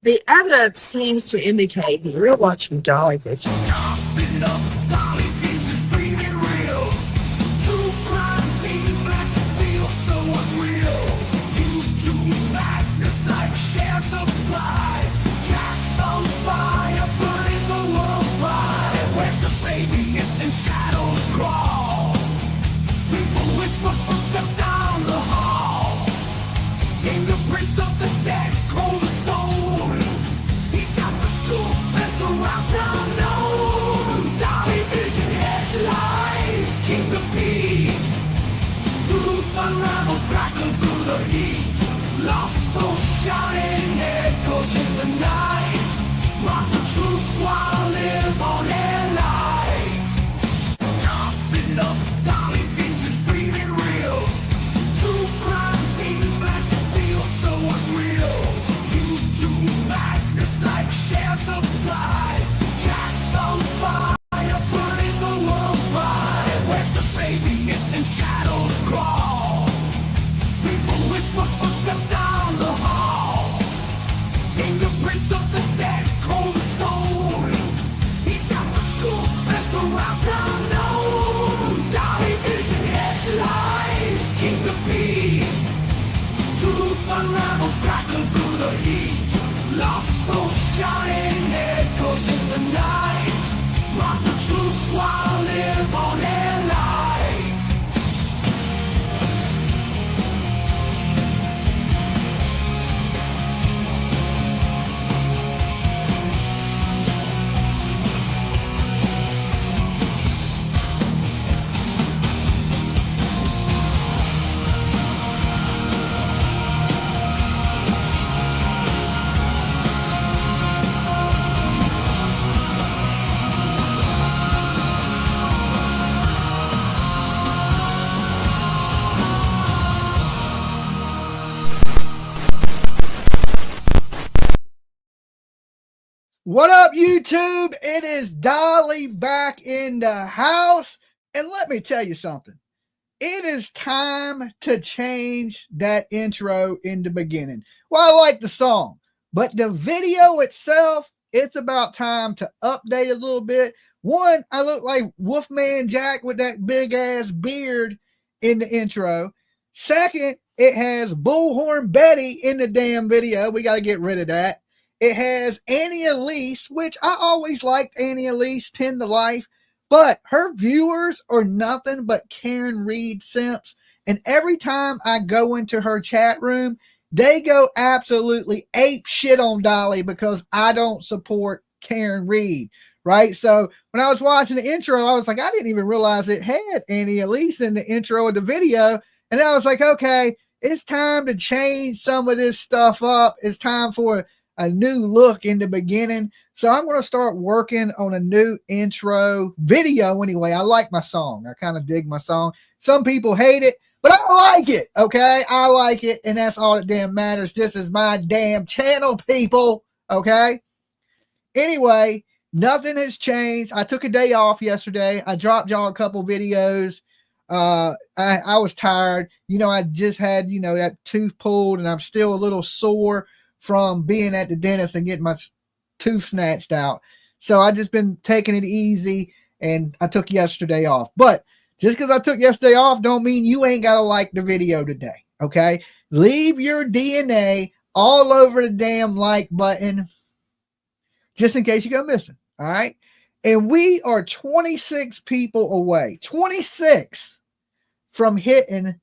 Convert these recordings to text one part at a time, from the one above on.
The evidence seems to indicate that you're watching Dolly Vision. Chopping up Dolly Vision's dreaming real. True crime scene blast feel so unreal. YouTube madness like share subscribe. Jack's on fire, burning the world fire. Where's the baby missing shadows crawl? People whisper footsteps down the hall. Fingerprints of the dead, cold as stone. He's got the scoop, best around town known. Dolly Vision headlines, King the Beat. Truth unravels, crackling through the heat. Lost soul shining, echoes in the night. Rock the truth while live on air light. Chopping up Dolly Vision's dreaming real. True crime scene blast feels so unreal. YouTube madness like share subscribe. Jack's on fire, burning the world fire. Where's the baby missing shadows crawl? People whisper footsteps down the hall. Fingerprints of the dead, cold as stone. He's got the scoop, best around town known. Dolly Vision headlines, King the Beat. Truth unravels, crackling through the heat. Lost soul shining, echoes in the night. Rock the truth while live on air light. What up, YouTube? It is Dolly back in the house. And let me tell you something. It is time to change that intro in the beginning. Well, I like the song, but the video itself, it's about time to update a little bit. One, I look like Wolfman Jack with that big ass beard in the intro. Second, it has Bullhorn Betty in the damn video. We got to get rid of that. It has Annie Elise, which I always liked Annie Elise, 10 to life, but her viewers are nothing but Karen Reed simps. And every time I go into her chat room, they go absolutely ape shit on Dolly because I don't support Karen Reed, right? So when I was watching the intro, I was like, I didn't even realize it had Annie Elise in the intro of the video. And then I was like, okay, it's time to change some of this stuff up. It's time for a new look in the beginning. So I'm going to start working on a new intro video anyway. I like my song. I kind of dig my song. Some people hate it, but I like it. Okay. I like it. And that's all that damn matters. This is my damn channel, people. Okay. Anyway, nothing has changed. I took a day off yesterday. I dropped y'all a couple videos. I was tired. You know, I just had, you know, that tooth pulled and I'm still a little sore from being at the dentist and getting my tooth snatched out. So I just been taking it easy and I took yesterday off. But just because I took yesterday off don't mean you ain't got to like the video today. Okay. Leave your DNA all over the damn like button just in case you go missing. All right. And we are 26 people away, 26 from hitting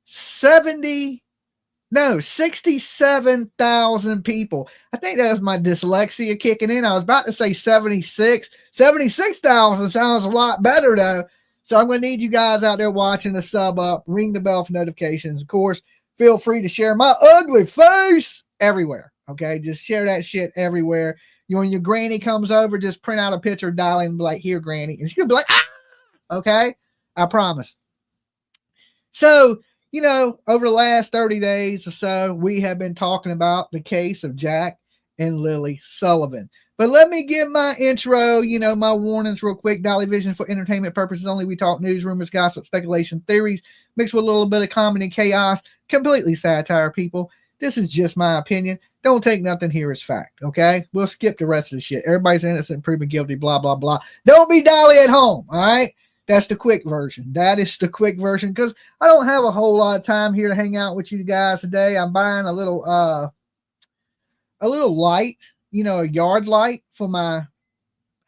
67,000 people. I think that was my dyslexia kicking in. I was about to say 76. 76,000 sounds a lot better though. So I'm going to need you guys out there watching to sub up, ring the bell for notifications. Of course, feel free to share my ugly face everywhere. Okay. Just share that shit everywhere. You know, when your granny comes over, just print out a picture of Dolly and be like, here, granny. And she's going to be like, ah! Okay. I promise. So, you know, over the last 30 days or so, we have been talking about the case of Jack and Lilly Sullivan. But let me give my intro, you know, my warnings real quick. Dolly Vision for entertainment purposes only. We talk news, rumors, gossip, speculation, theories, mixed with a little bit of comedy and chaos. Completely satire, people. This is just my opinion. Don't take nothing here as fact, okay? We'll skip the rest of the shit. Everybody's innocent, proven guilty, blah, blah, blah. Don't be Dolly at home, all right? That's the quick version. That is the quick version because I don't have a whole lot of time here to hang out with you guys today. I'm buying a little light, you know, a yard light for my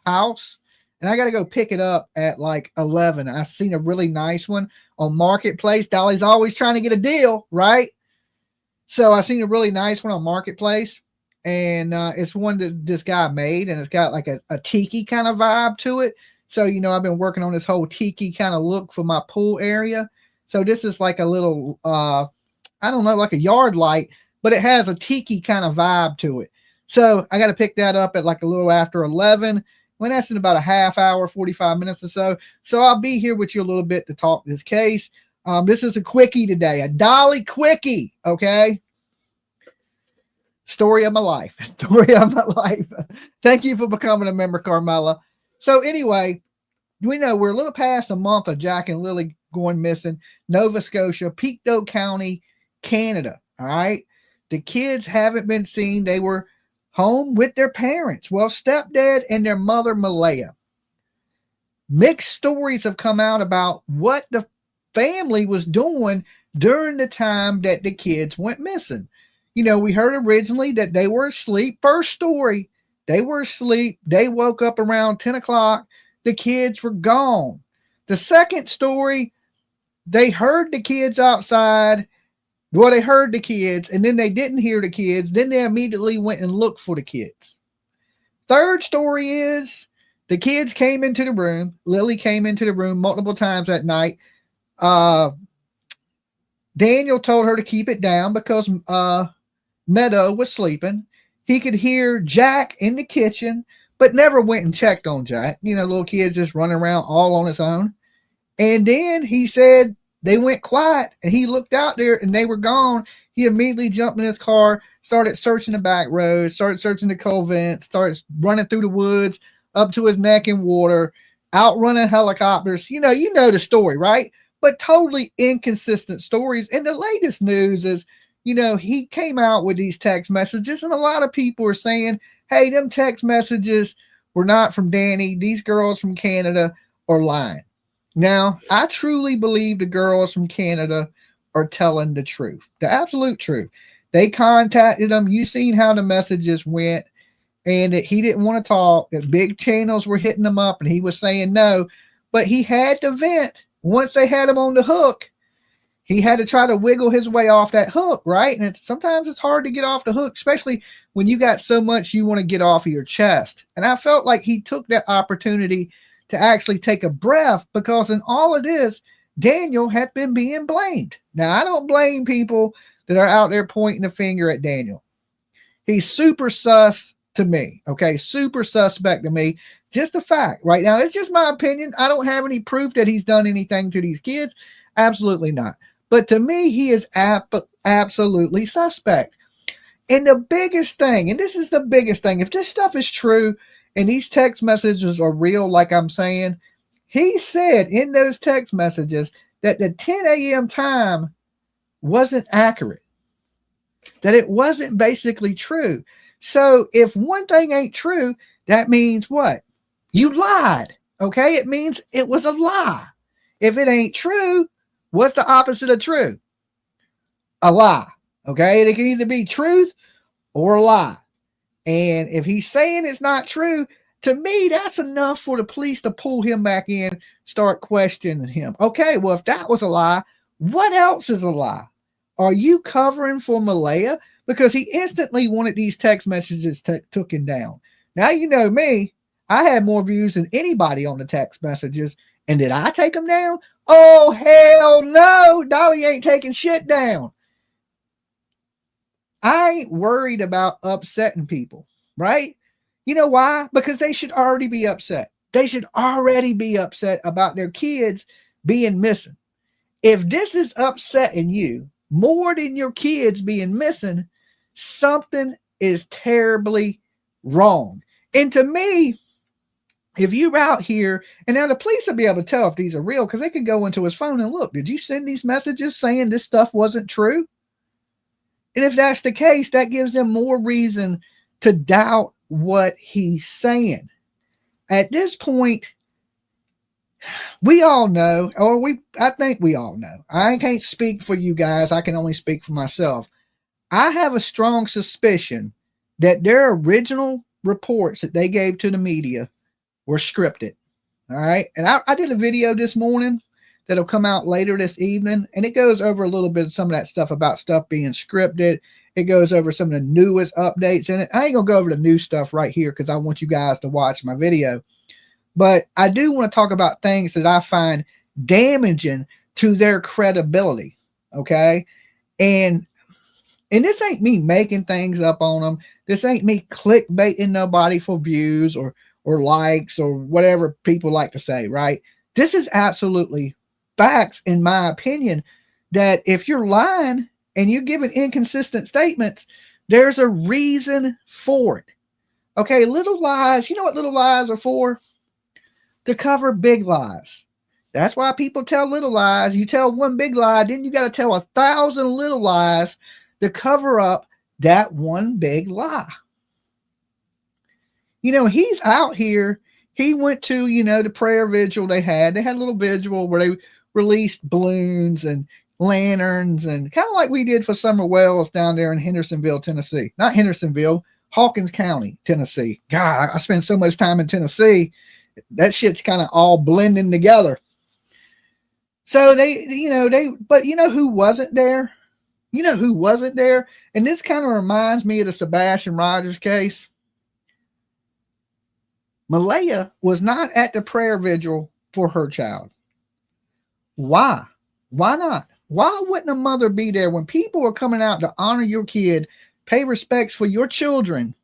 house. And I got to go pick it up at like 11. I seen a really nice one on Marketplace. Dolly's always trying to get a deal, right? So I seen a really nice one on Marketplace. And it's one that this guy made. And it's got like a tiki kind of vibe to it. So, you know, I've been working on this whole tiki kind of look for my pool area. So this is like a little, I don't know, like a yard light. But it has a tiki kind of vibe to it. So I got to pick that up at like a little after 11. When that's in about a half hour, 45 minutes or so. So I'll be here with you a little bit to talk this case. This is a quickie today, a Dolly quickie, okay? Story of my life. Story of my life. Thank you for becoming a member, Carmela. So anyway, we know we're a little past a month of Jack and Lily going missing. Nova Scotia, Pictou County, Canada, all right? The kids haven't been seen. They were home with their parents. Well, stepdad and their mother, Malaya. Mixed stories have come out about what the family was doing during the time that the kids went missing. You know, we heard originally that they were asleep. First story, they were asleep. They woke up around 10 o'clock. The kids were gone. The second story, they heard the kids outside. Well, they heard the kids, and then they didn't hear the kids. Then they immediately went and looked for the kids. Third story is the kids came into the room. Lily came into the room multiple times that night. Daniel told her to keep it down because Meadow was sleeping. He could hear Jack in the kitchen, but never went and checked on Jack. You know, little kids just running around all on his own. And then he said, they went quiet and he looked out there and they were gone. He immediately jumped in his car, started searching the back roads, started searching the coal vents, started running through the woods up to his neck in water, outrunning helicopters. You know the story, right? But totally inconsistent stories. And the latest news is, you know, he came out with these text messages and a lot of people are saying, hey, them text messages were not from Danny. These girls from Canada are lying. Now, I truly believe the girls from Canada are telling the truth, the absolute truth. They contacted him. You seen how the messages went, and that he didn't want to talk. That big channels were hitting him up, and he was saying no. But he had to vent. Once they had him on the hook, he had to try to wiggle his way off that hook, right? And sometimes it's hard to get off the hook, especially when you got so much you want to get off of your chest. And I felt like he took that opportunity to actually take a breath, because in all of this, Daniel had been being blamed. Now, I don't blame people that are out there pointing the finger at Daniel. He's super sus to me, okay? Super suspect to me. Just a fact. Right now, it's just my opinion. I don't have any proof that he's done anything to these kids. Absolutely not. But to me, he is absolutely suspect. And the biggest thing, and this is the biggest thing, if this stuff is true, and these text messages are real, like I'm saying, he said in those text messages that the 10 a.m. time wasn't accurate, that it wasn't basically true. So if one thing ain't true, that means what? You lied, okay? It means it was a lie. If it ain't true, what's the opposite of true? A lie, okay? It can either be truth or a lie. And if he's saying it's not true, to me, that's enough for the police to pull him back in, start questioning him. Okay, well, if that was a lie, what else is a lie? Are you covering for Malaya? Because he instantly wanted these text messages taken down. Now, you know me, I had more views than anybody on the text messages. And did I take them down? Oh, hell no. Dolly ain't taking shit down. I ain't worried about upsetting people, right? You know why? Because they should already be upset. They should already be upset about their kids being missing. If this is upsetting you more than your kids being missing, something is terribly wrong. And to me, if you're out here, and now the police will be able to tell if these are real, because they can go into his phone and look, did you send these messages saying this stuff wasn't true? And if that's the case, that gives them more reason to doubt what he's saying. At this point, we all know, I think we all know. I can't speak for you guys. I can only speak for myself. I have a strong suspicion that their original reports that they gave to the media were scripted. All right. And I did a video this morning that'll come out later this evening, and it goes over a little bit of some of that stuff about stuff being scripted. It goes over some of the newest updates in it. I ain't gonna go over the new stuff right here because I want you guys to watch my video. But I do want to talk about things that I find damaging to their credibility. Okay. And this ain't me making things up on them. This ain't me clickbaiting nobody for views or likes or whatever people like to say, right? This is absolutely facts, in my opinion, that if you're lying and you're giving inconsistent statements, there's a reason for it. Okay, little lies, you know what little lies are for? To cover big lies. That's why people tell little lies. You tell one big lie, then you got to tell 1,000 little lies to cover up that one big lie. You know, he's out here. He went to, the prayer vigil they had. They had a little vigil where they released balloons and lanterns, and kind of like we did for Summer Wells down there in Hendersonville, Tennessee. Not Hendersonville, Hawkins County, Tennessee. God, I spend so much time in Tennessee. That shit's kind of all blending together. So but you know who wasn't there? You know who wasn't there? And this kind of reminds me of the Sebastian Rogers case. Malaya was not at the prayer vigil for her child. Why? Why not? Why wouldn't a mother be there when people are coming out to honor your kid, pay respects for your children,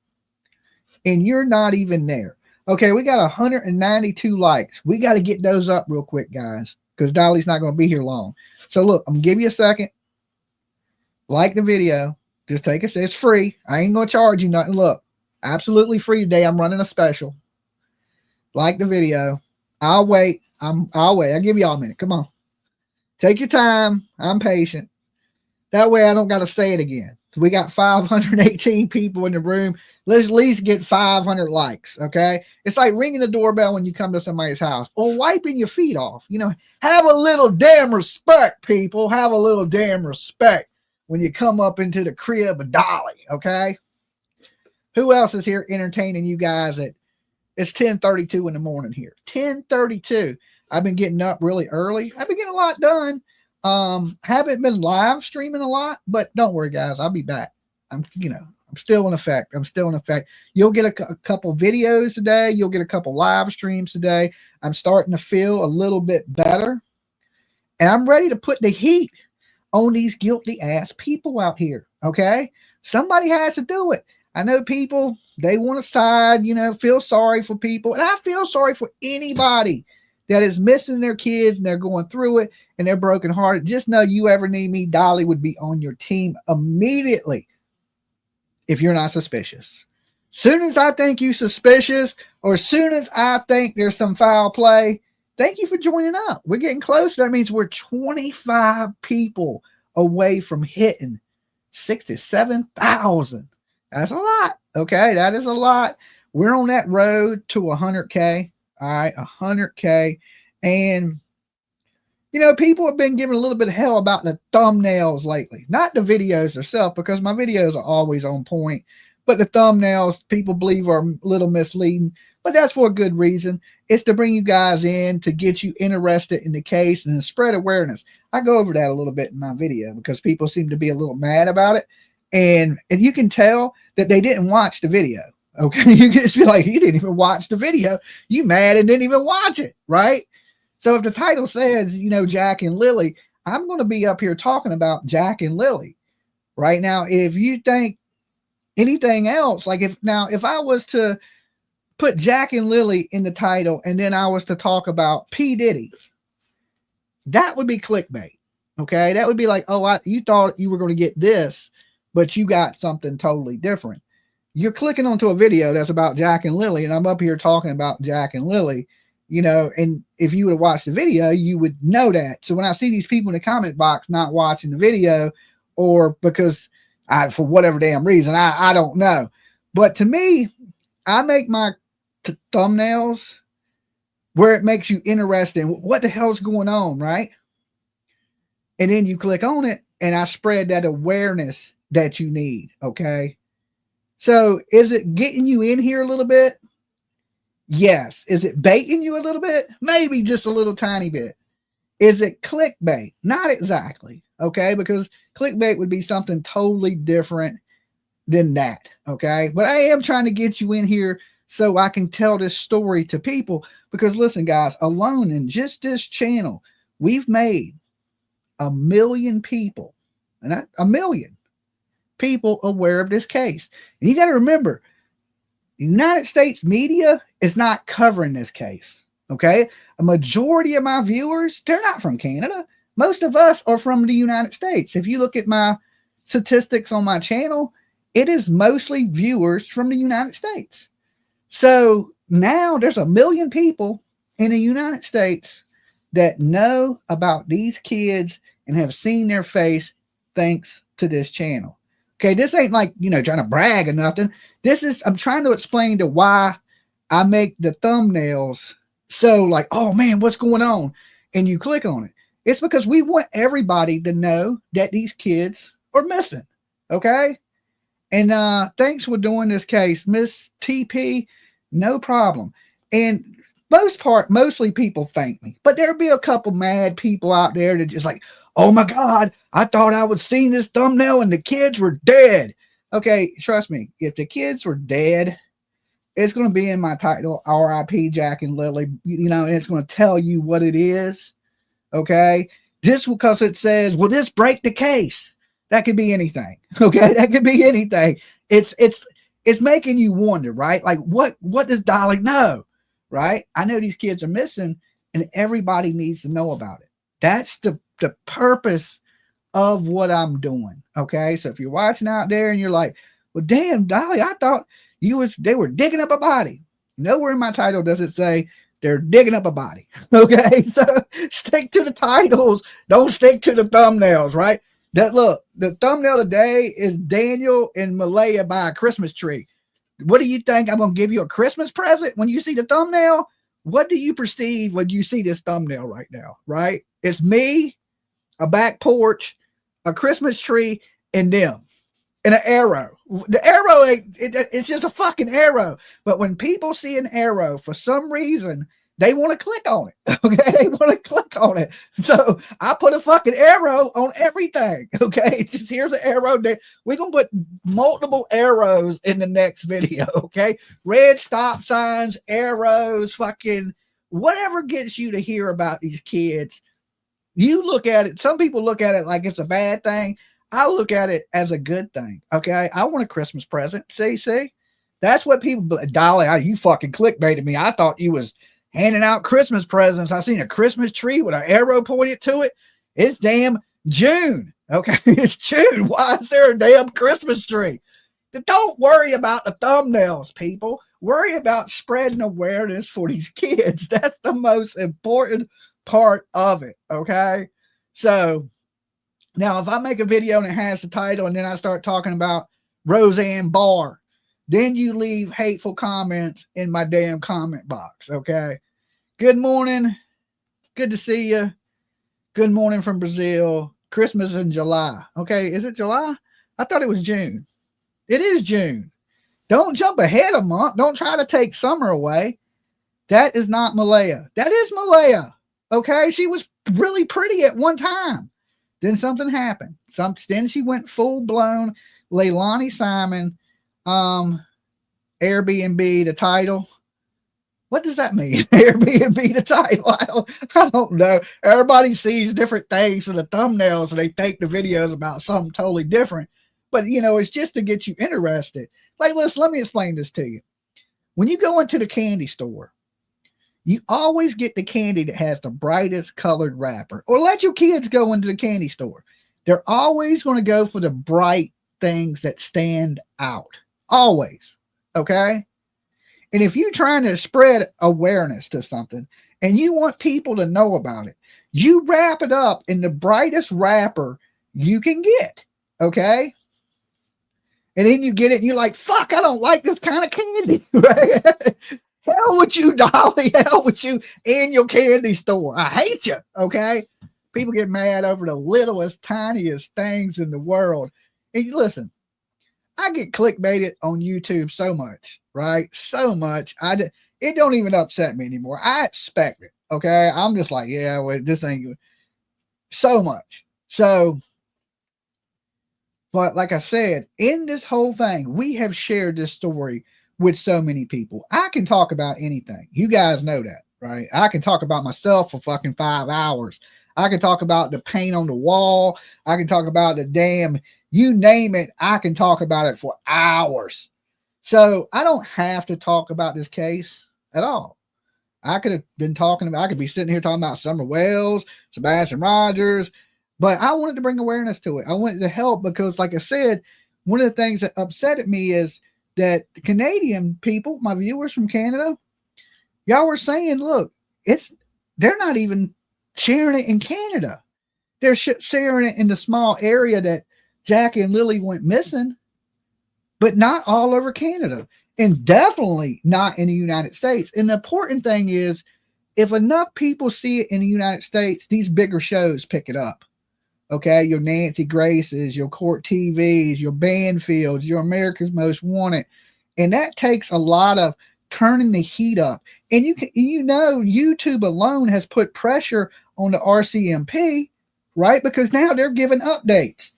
and you're not even there? Okay, we got 192 likes. We got to get those up real quick, guys, because Dolly's not going to be here long. So look, I'm going to give you a second. Like the video. Just take it. It's free. I ain't going to charge you nothing. Look, absolutely free today. I'm running a special. Like the video. I'll wait. I'll wait. I'll give y'all a minute. Come on. Take your time. I'm patient. That way I don't got to say it again. We got 518 people in the room. Let's at least get 500 likes, okay? It's like ringing the doorbell when you come to somebody's house or wiping your feet off. Have a little damn respect, people. Have a little damn respect when you come up into the crib of Dolly, okay? Who else is here entertaining you guys it's 10:32 in the morning here. 10:32. I've been getting up really early. I've been getting a lot done. Haven't been live streaming a lot, but don't worry, guys. I'll be back. I'm still in effect. You'll get a couple videos today. You'll get a couple live streams today. I'm starting to feel a little bit better, and I'm ready to put the heat on these guilty ass people out here. Okay. Somebody has to do it. I know people, they want to side, feel sorry for people. And I feel sorry for anybody that is missing their kids and they're going through it and they're brokenhearted. Just know you ever need me, Dolly would be on your team immediately if you're not suspicious. Soon as I think you suspicious or as soon as I think there's some foul play, thank you for joining up. We're getting close. That means we're 25 people away from hitting 67,000. That's a lot. Okay. That is a lot. We're on that road to 100K. All right. 100K. And, people have been giving a little bit of hell about the thumbnails lately, not the videos themselves, because my videos are always on point, but the thumbnails people believe are a little misleading, but that's for a good reason. It's to bring you guys in, to get you interested in the case and spread awareness. I go over that a little bit in my video because people seem to be a little mad about it. And you can tell that they didn't watch the video. Okay. You can just be like, you didn't even watch the video. You mad and didn't even watch it. Right. So if the title says, Jack and Lily, I'm going to be up here talking about Jack and Lily right now. If you think anything else, like if I was to put Jack and Lily in the title and then I was to talk about P. Diddy, that would be clickbait. Okay. That would be like, you thought you were going to get this, but you got something totally different. You're clicking onto a video that's about Jack and Lily, and I'm up here talking about Jack and Lily, and if you would have watched the video, you would know that. So when I see these people in the comment box not watching the video, or because for whatever damn reason. I don't know. But to me, I make my thumbnails where it makes you interested in what the hell's going on, right? And then you click on it, and I spread that awareness that you need, okay? So is it getting you in here a little bit? Yes. Is it baiting you a little bit? Maybe just a little tiny bit. Is it clickbait? Not exactly, okay? Because clickbait would be something totally different than that, okay? But I am trying to get you in here so I can tell this story to people, because listen, guys, alone in just this channel, we've made 1 million people, and not 1 million people aware of this case. And you got to remember, the United States media is not covering this case, okay? A majority of my viewers, they're not from Canada. Most of us are from the United States. If you look at my statistics on my channel, it is mostly viewers from the United States. So now there's 1 million people in the United States that know about these kids and have seen their face thanks to this channel. Okay, this ain't like, you know, trying to brag or nothing. This is, I'm trying to explain to why I make the thumbnails so like, oh man, what's going on? And you click on it. It's because we want everybody to know that these kids are missing. Okay. And thanks for doing this case, Miss TP. No problem. And mostly people thank me, but there'll be a couple mad people out there that just like, oh my God, I thought I was seeing this thumbnail and the kids were dead. Okay, trust me, if the kids were dead, it's going to be in my title, RIP Jack and Lily, you know, and it's going to tell you what it is. Okay, just because it says, will this break the case? That could be anything. Okay, that could be anything. It's making you wonder, right? Like what does Dolly know? Right? I know these kids are missing, and everybody needs to know about it. That's the purpose of what I'm doing. Okay. So if you're watching out there and you're like, well, damn, Dolly, I thought they were digging up a body. Nowhere in my title does it say they're digging up a body. Okay. So stick to the titles. Don't stick to the thumbnails, right? Look, the thumbnail today is Daniel and Malaya by a Christmas tree. What do you think? I'm going to give you a Christmas present when you see the thumbnail? What do you perceive when you see this thumbnail right now, right? It's me, a back porch, a Christmas tree, and them, and an arrow. The arrow, it's just a fucking arrow. But when people see an arrow, for some reason, they want to click on it. Okay, they want to click on it. So I put a fucking arrow on everything. Okay, just here's an arrow. We're gonna put multiple arrows in the next video. Okay, red stop signs, arrows, fucking whatever gets you to hear about these kids. You look at it. Some people look at it like it's a bad thing. I look at it as a good thing. Okay, I want a Christmas present. See, that's what people. Dolly, you fucking clickbaited me. I thought you was handing out Christmas presents. I seen a Christmas tree with an arrow pointed to it. It's damn June. Okay, it's June. Why is there a damn Christmas tree? But don't worry about the thumbnails, people. Worry about spreading awareness for these kids. That's the most important part of it. Okay, so now if I make a video and it has the title and then I start talking about Roseanne Barr, then you leave hateful comments in my damn comment box, okay? Good morning. Good to see you. Good morning from Brazil. Christmas in July. Okay, is it July? I thought it was June. It is June. Don't jump ahead a month. Don't try to take summer away. That is not Malaya. That is Malaya, okay? She was really pretty at one time. Then something happened. Then she went full-blown Leilani Simon, Airbnb, the title. What does that mean? Airbnb, the title. I don't know. Everybody sees different things in the thumbnails and they think the video is about something totally different. But, you know, it's just to get you interested. Like, listen, let me explain this to you. When you go into the candy store, you always get the candy that has the brightest colored wrapper. Or let your kids go into the candy store. They're always going to go for the bright things that stand out. Always. Okay? And if you're trying to spread awareness to something and you want people to know about it, you wrap it up in the brightest wrapper you can get. Okay? And then you get it and you're like, fuck, I don't like this kind of candy, right? Hell with you, Dolly. Hell with you and your candy store. I hate you, okay? People get mad over the littlest, tiniest things in the world. And listen, I get clickbaited on YouTube so much, right? So much. It don't even upset me anymore. I expect it, okay? I'm just like, yeah, well, this ain't good. So much. So, but like I said, in this whole thing, we have shared this story with so many people. I can talk about anything. You guys know that, right? I can talk about myself for fucking 5 hours. I can talk about the paint on the wall. I can talk about the damn, you name it. I can talk about it for hours. So I don't have to talk about this case at all. I could have been talking about, I could be sitting here talking about Summer Wells, Sebastian Rogers, but I wanted to bring awareness to it. I wanted to help because, like I said, one of the things that upset me is that the Canadian people, my viewers from Canada, y'all were saying, look, they're not even sharing it in Canada. They're sharing it in the small area that Jack and Lily went missing, but not all over Canada, and definitely not in the United States. And the important thing is, if enough people see it in the United States, these bigger shows pick it up. Okay, your Nancy Graces, your Court TVs, your Banfields, your America's Most Wanted, and that takes a lot of turning the heat up. And YouTube alone has put pressure on the RCMP, right? Because now they're giving updates.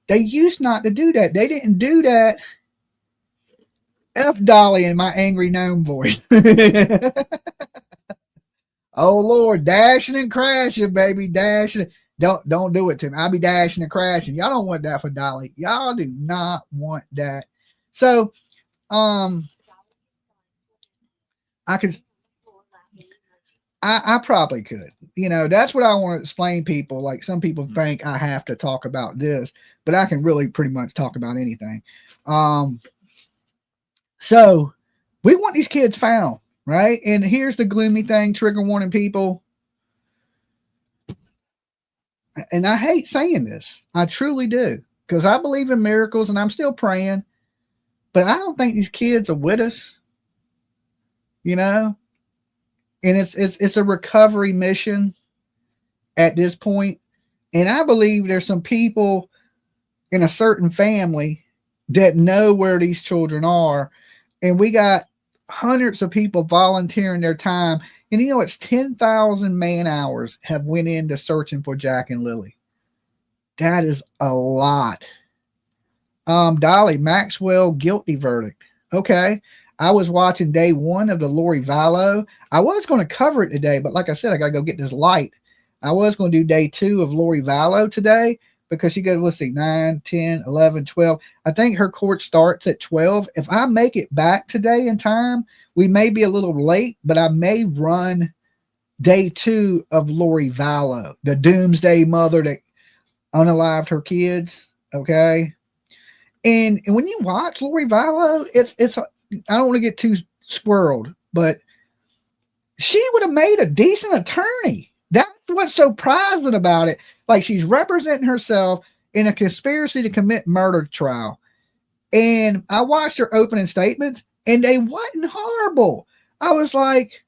They used not to do that. They didn't do that. F Dolly in my angry gnome voice. Oh Lord, dashing and crashing, baby, dashing. Don't do it to me. I'll be dashing and crashing. Y'all don't want that for Dolly. Y'all do not want that. So, I probably could. That's what I want to explain people. Like, some people think I have to talk about this, but I can really pretty much talk about anything. So we want these kids found, right? And here's the gloomy thing, trigger warning people. And I hate saying this. I truly do, because I believe in miracles and I'm still praying, but I don't think these kids are with us, and it's a recovery mission at this point. And I believe there's some people in a certain family that know where these children are. And we got hundreds of people volunteering their time. And it's 10,000 man hours have went into searching for Jack and Lily. That is a lot. Dolly, Maxwell guilty verdict. Okay. I was watching day 1 of the Lori Vallow. I was going to cover it today, but like I said, I got to go get this light. I was going to do day 2 of Lori Vallow today, because she goes, let's see, 9, 10, 11, 12. I think her court starts at 12. If I make it back today in time, we may be a little late, but I may run day 2 of Lori Vallow, the doomsday mother that unalived her kids. Okay. And when you watch Lori Vallow, it's I don't want to get too squirreled, but she would have made a decent attorney. That's what's so prized about it. Like, she's representing herself in a conspiracy to commit murder trial. And I watched her opening statements, and they wasn't horrible. I was like,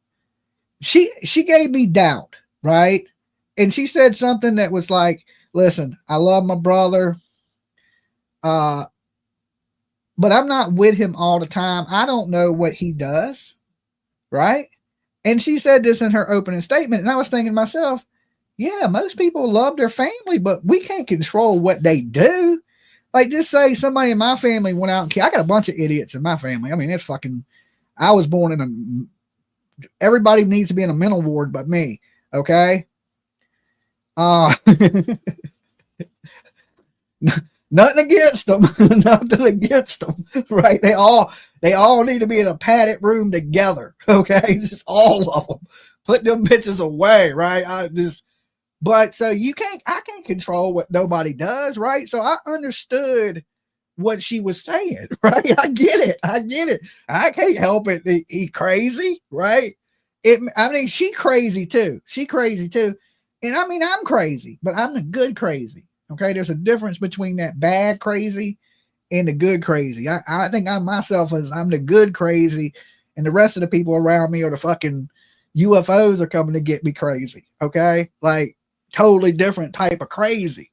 she gave me doubt, right? And she said something that was like, listen, I love my brother, but I'm not with him all the time. I don't know what he does, right? And she said this in her opening statement, and I was thinking to myself, yeah, most people love their family, but we can't control what they do. Like, just say somebody in my family went out and killed. I got a bunch of idiots in my family. I mean, it's fucking, I was born in everybody needs to be in a mental ward but me, okay? Nothing against them. Nothing against them, right? They all need to be in a padded room together, okay? Just all of them. Put them bitches away, right? But so I can't control what nobody does, right? So I understood what she was saying, right? I get it. I can't help it. He crazy, right? She crazy too. And I mean, I'm crazy, but I'm the good crazy. Okay. There's a difference between that bad crazy and the good crazy. I think I'm myself as I'm the good crazy, and the rest of the people around me are the fucking UFOs are coming to get me crazy. Okay, like totally different type of crazy.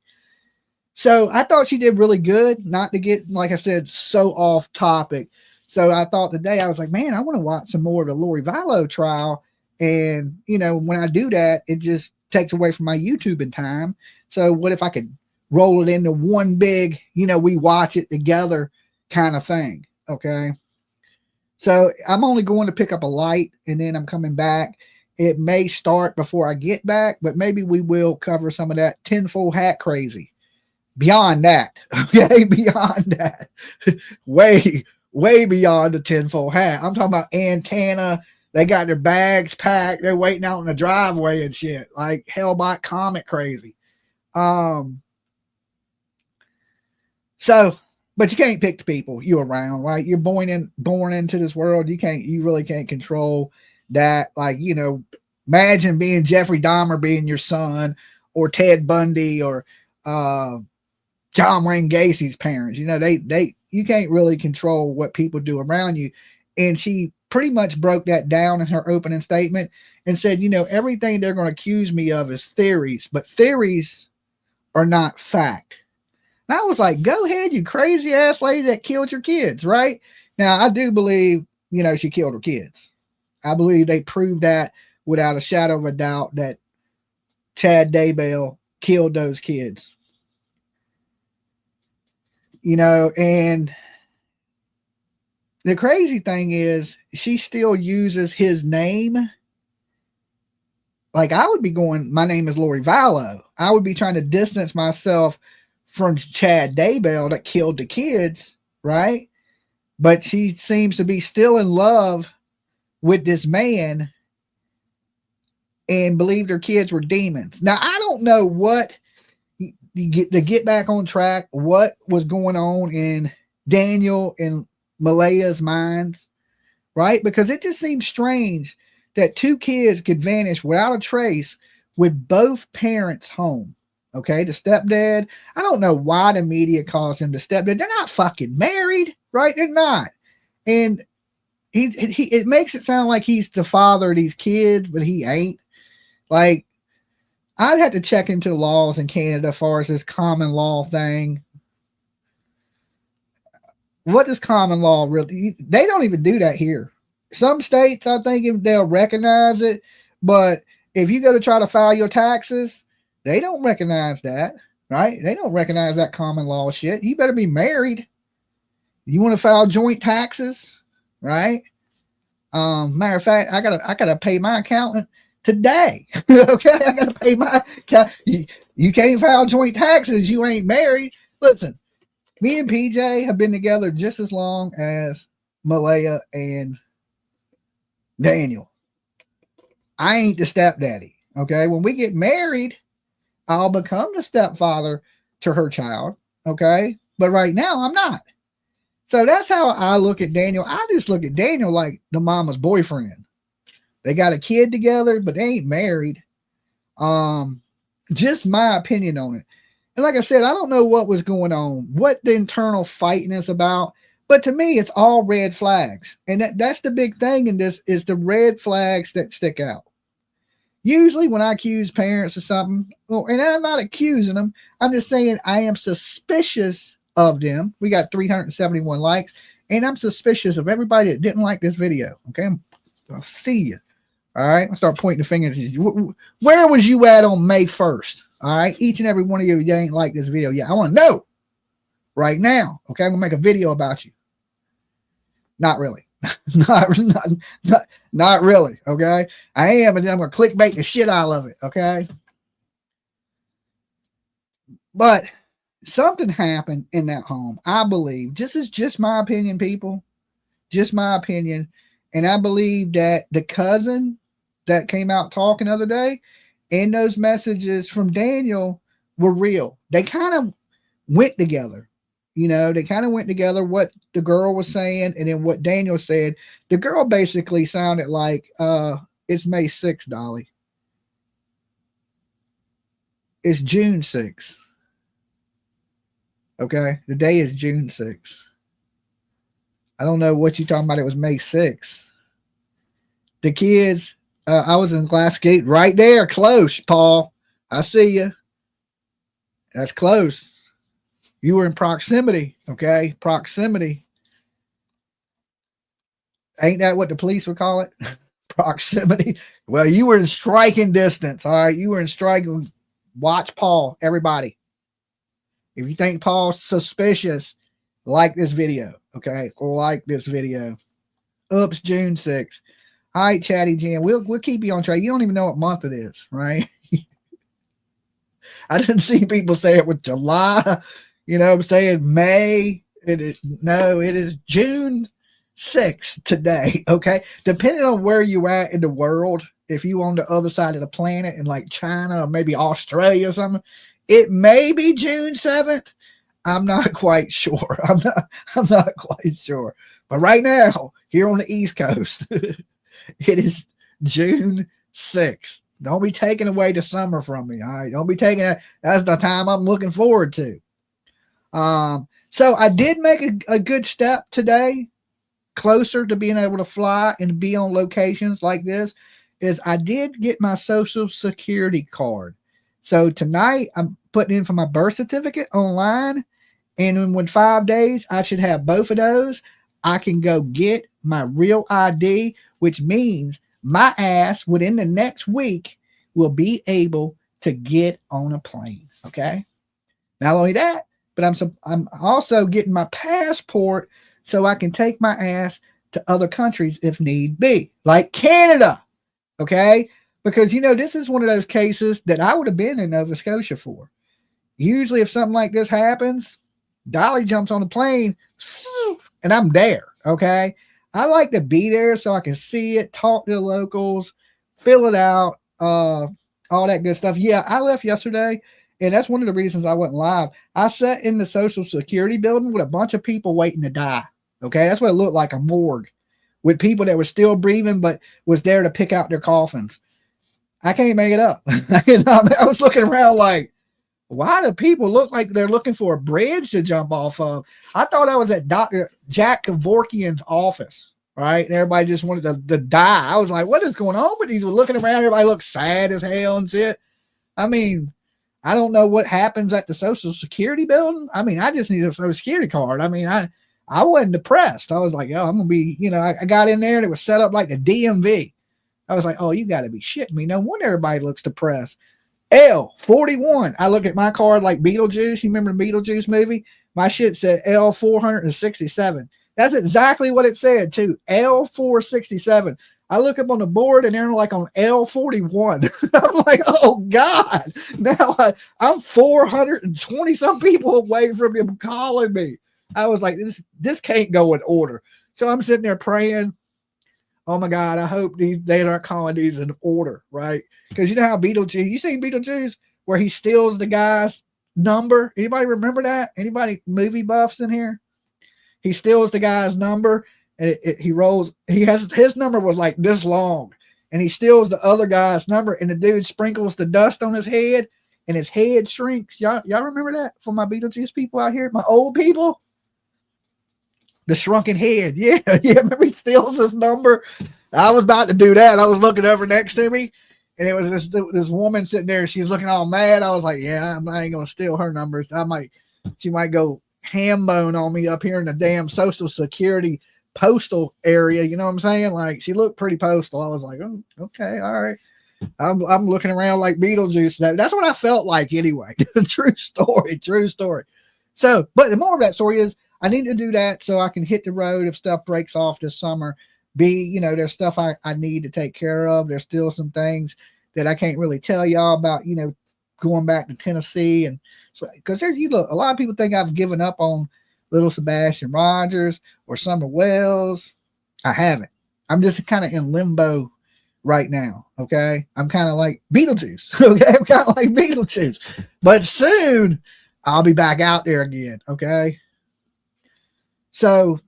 So I thought she did really good. Not to get, like I said, so off topic. So I thought today I was like, man, I want to watch some more of the Lori Vallow trial. And you know, when I do that, it just takes away from my YouTubing time. So what if I could roll it into one big, you know, we watch it together kind of thing. Okay. So I'm only going to pick up a light and then I'm coming back. It may start before I get back, but maybe we will cover some of that tinfoil hat crazy. Beyond that, okay, beyond that, way beyond the tinfoil hat. I'm talking about antenna. They got their bags packed. They're waiting out in the driveway and shit, like Hellbot Comet crazy. So, but you can't pick the people you around, right? You're born into this world. You really can't control that. Like, you know, imagine being Jeffrey Dahmer being your son, or Ted Bundy, or John Wayne Gacy's parents. You know, you can't really control what people do around you. And she pretty much broke that down in her opening statement and said, you know, everything they're going to accuse me of is theories, but theories are not fact. And I was like, go ahead, you crazy ass lady that killed your kids, right? Now, I do believe, you know, she killed her kids. I believe they proved that without a shadow of a doubt that Chad Daybell killed those kids. You know, and the crazy thing is she still uses his name. Like I would be going, my name is Lori Vallow. I would be trying to distance myself from Chad Daybell that killed the kids, right? But she seems to be still in love with this man and believed her kids were demons. Now, I don't know what, to get back on track, what was going on in Daniel and Malaya's minds, right? Because it just seems strange that two kids could vanish without a trace with both parents home. Okay, the stepdad, I don't know why the media calls him the stepdad. They're not fucking married, right? They're not. And it makes it sound like he's the father of these kids, but he ain't. Like, I'd have to check into the laws in Canada as far as this common law thing. What does common law really? They don't even do that here. Some states, I think they'll recognize it, but if you go to try to file your taxes, they don't recognize that, right? They don't recognize that common law shit. You better be married. You want to file joint taxes, right? Matter of fact, I gotta pay my accountant today. Okay, I gotta pay my. You can't file joint taxes. You ain't married. Listen, me and PJ have been together just as long as Malaya and Daniel. I ain't the stepdaddy. Okay, when we get married, I'll become the stepfather to her child. Okay, but right now I'm not. So that's how I look at Daniel. I just look at Daniel like the mama's boyfriend. They got a kid together, but they ain't married. Just my opinion on it. And like I said, I don't know what was going on, what the internal fighting is about. But to me, it's all red flags. And that's the big thing in this is the red flags that stick out. Usually when I accuse parents of something, and I'm not accusing them, I'm just saying I am suspicious of them. We got 371 likes, and I'm suspicious of everybody that didn't like this video. Okay, I'll see you. All right, I'll start pointing the finger at you. Where was you at on May 1st? All right, each and every one of you that ain't like this video. Yeah, I want to know right now. Okay, I'm gonna make a video about you. Not really. not really. Okay, I am, and then I'm gonna clickbait the shit out of it. Okay, but something happened in that home. I believe. Just my opinion, people. Just my opinion, and I believe that the cousin that came out talking the other day, and those messages from Daniel were real. They kind of went together. You know, they kind of went together, what the girl was saying and then what Daniel said. The girl basically sounded like, it's May 6th, Dolly. It's June 6th. Okay. The day is June 6th. I don't know what you're talking about. It was May 6th. The kids, I was in Glassgate right there, close, Paul. I see you. That's close. You were in proximity, okay? Proximity. Ain't that what the police would call it? Proximity. Well, you were in striking distance, all right? You were in striking. Watch Paul, everybody. If you think Paul's suspicious, like this video, okay? Like this video. Oops, June 6th. All right, Chatty Jam. We'll keep you on track. You don't even know what month it is, right? I didn't see people say it with July. You know, I'm saying May. It is June 6th today. Okay. Depending on where you at in the world, if you on the other side of the planet in like China or maybe Australia or something, it may be June 7th. I'm not quite sure. I'm not quite sure. But right now, here on the East Coast, it is June 6th. Don't be taking away the summer from me. All right. Don't be taking that. That's the time I'm looking forward to. So I did make a good step today, closer to being able to fly and be on locations like this, is I did get my Social Security card. So tonight I'm putting in for my birth certificate online. And in 5 days, I should have both of those. I can go get my real ID, which means my ass within the next week will be able to get on a plane. Okay. Not only that, but I'm also getting my passport so I can take my ass to other countries if need be, like Canada. Okay. Because, you know, this is one of those cases that I would have been in Nova Scotia for. Usually if something like this happens, Dolly jumps on the plane and I'm there. Okay. I like to be there so I can see it, talk to the locals, fill it out, all that good stuff. Yeah, I left yesterday, and that's one of the reasons I went live. I sat in the Social Security building with a bunch of people waiting to die. Okay, that's what it looked like, a morgue with people that were still breathing but was there to pick out their coffins. I can't make it up. I was looking around like, why do people look like they're looking for a bridge to jump off of? I thought I was at Dr. Jack Kevorkian's office, right? And everybody just wanted to die. I was like, what is going on with these? We're looking around. Everybody looks sad as hell and shit. I mean, I don't know what happens at the Social Security building. I mean, I just need a Social Security card. I mean, I wasn't depressed. I was like, oh, I'm going to be, you know, I got in there and it was set up like the DMV. I was like, oh, you got to be shitting me. No wonder everybody looks depressed. L41. I look at my card like Beetlejuice. You remember the Beetlejuice movie? My shit said L467. That's exactly what it said too. L467. I look up on the board and they're like on L41. I'm like, oh God. Now I'm 420 some people away from them calling me. I was like, this can't go in order. So I'm sitting there praying, oh my God, I hope they aren't calling these in order, right? Because you know how Beetlejuice, you seen Beetlejuice where he steals the guy's number? Anybody remember that? Anybody movie buffs in here? He steals the guy's number and he rolls. His number was like this long, and he steals the other guy's number, and the dude sprinkles the dust on his head, and his head shrinks. Y'all remember that for my Beetlejuice people out here, my old people? The shrunken head. Yeah. Remember he steals his number? I was about to do that. I was looking over next to me, and it was this woman sitting there. She's looking all mad. I was like, yeah, I ain't going to steal her numbers. She might go ham bone on me up here in the damn Social Security postal area. You know what I'm saying? Like, she looked pretty postal. I was like, oh, okay, all right. I'm looking around like Beetlejuice. That's what I felt like anyway. True story. So, but the more of that story is, I need to do that so I can hit the road if stuff breaks off this summer. There's stuff I need to take care of. There's still some things that I can't really tell y'all about, going back to Tennessee. And so, because a lot of people think I've given up on little Sebastian Rogers or Summer Wells. I haven't. I'm just kind of in limbo right now. Okay. I'm kind of like Beetlejuice. Okay. I'm kind of like Beetlejuice, but soon I'll be back out there again. Okay. So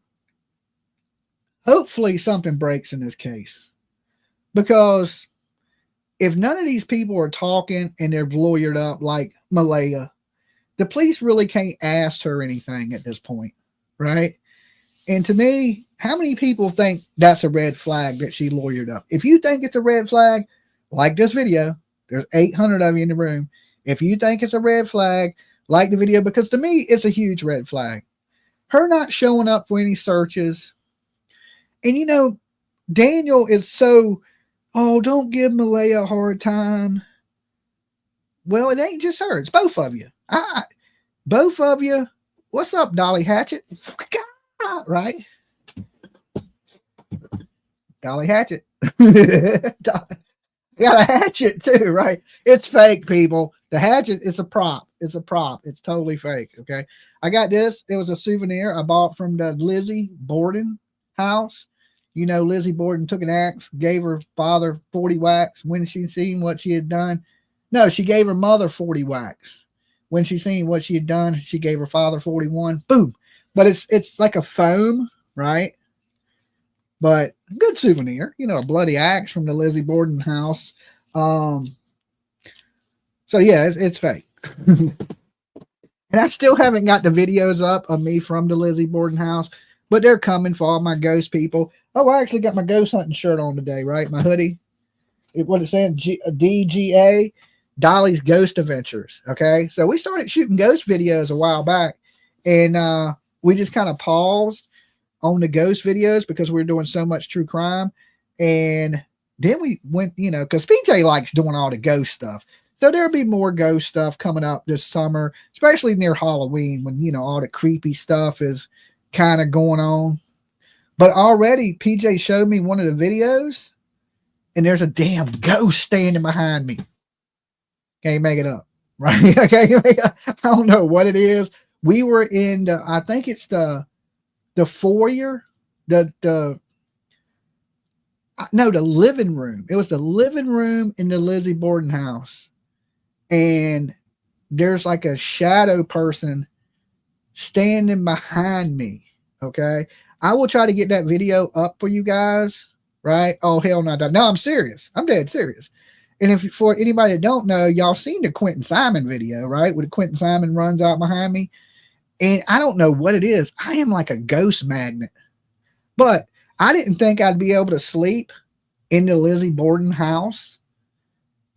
hopefully something breaks in this case, because if none of these people are talking and they're lawyered up like Malaya, the police really can't ask her anything at this point, right? And to me, how many people think that's a red flag that she lawyered up? If you think it's a red flag, like this video, there's 800 of you in the room. If you think it's a red flag, like the video, because to me, it's a huge red flag. Her not showing up for any searches. And you know, Daniel is so, oh, don't give Malaya a hard time. Well, it ain't just her. It's both of you. Both of you. What's up, Dolly Hatchet? Right? Dolly Hatchet. Got a hatchet too, right? It's fake, people. The hatchet, it's a prop. It's a prop. It's totally fake, okay? I got this. It was a souvenir I bought from the Lizzie Borden house. You know, Lizzie Borden took an axe, gave her father 40 whacks when she seen what she had done. No, she gave her mother 40 whacks. When she seen what she had done, she gave her father 41. Boom. But it's like a foam, right? But good souvenir, you know, a bloody axe from the Lizzie Borden house. So yeah, it's fake. And I still haven't got the videos up of me from the Lizzie Borden house, but they're coming for all my ghost people. Oh, I actually got my ghost hunting shirt on today, right? My hoodie. What it said, DGA, Dolly's Ghost Adventures. Okay, so we started shooting ghost videos a while back, and we just kind of paused on the ghost videos because we were doing so much true crime. And then we went, you know, because PJ likes doing all the ghost stuff. So there'll be more ghost stuff coming up this summer, especially near Halloween when, you know, all the creepy stuff is kind of going on. But already PJ showed me one of the videos and there's a damn ghost standing behind me. Can't make it up, right? I don't know what it is. We were in the, I think it's the foyer, the living room. It was the living room in the Lizzie Borden house. And there's like a shadow person standing behind me. Okay. I will try to get that video up for you guys. Right. Oh, hell no. No, I'm serious. I'm dead serious. And if for anybody that don't know, y'all seen the Quentin Simon video, right? Where Quentin Simon runs out behind me. And I don't know what it is. I am like a ghost magnet. But I didn't think I'd be able to sleep in the Lizzie Borden house.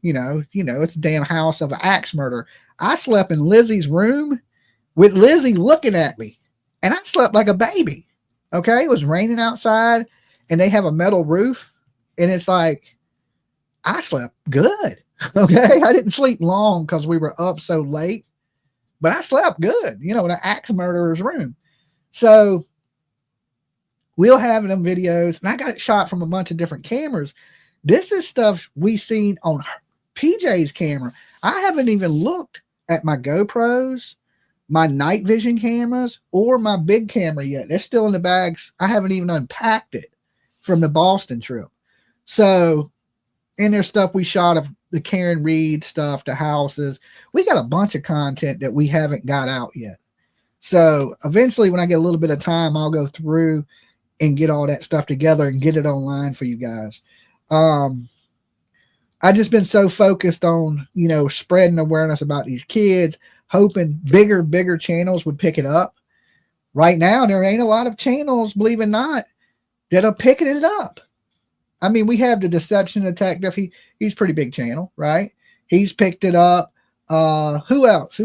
You know, it's a damn house of an axe murder. I slept in Lizzie's room with Lizzie looking at me. And I slept like a baby. Okay. It was raining outside and they have a metal roof. And it's like, I slept good. Okay. I didn't sleep long because we were up so late. But I slept good, you know, in an axe murderer's room. So we'll have them videos. And I got it shot from a bunch of different cameras. This is stuff we seen on PJ's camera. I haven't even looked at my GoPros, my night vision cameras, or my big camera yet. They're still in the bags. I haven't even unpacked it from the Boston trip. So, and there's stuff we shot of the Karen Reed stuff, the houses. We got a bunch of content that we haven't got out yet. So eventually when I get a little bit of time, I'll go through and get all that stuff together and get it online for you guys. I just been so focused on, you know, spreading awareness about these kids, hoping bigger channels would pick it up. Right now, there ain't a lot of channels, believe it or not, that are picking it up. I mean, we have the Deception Detective. He's pretty big channel, right? He's picked it up. Who else?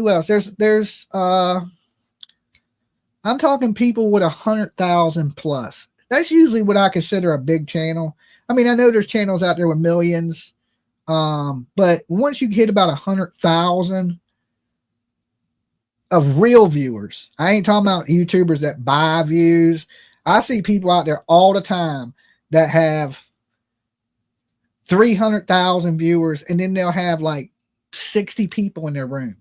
There's I'm talking people with 100,000 plus. That's usually what I consider a big channel. I mean, I know there's channels out there with millions. But once you hit about 100,000 of real viewers, I ain't talking about YouTubers that buy views. I see people out there all the time that have 300,000 viewers, and then they'll have like 60 people in their room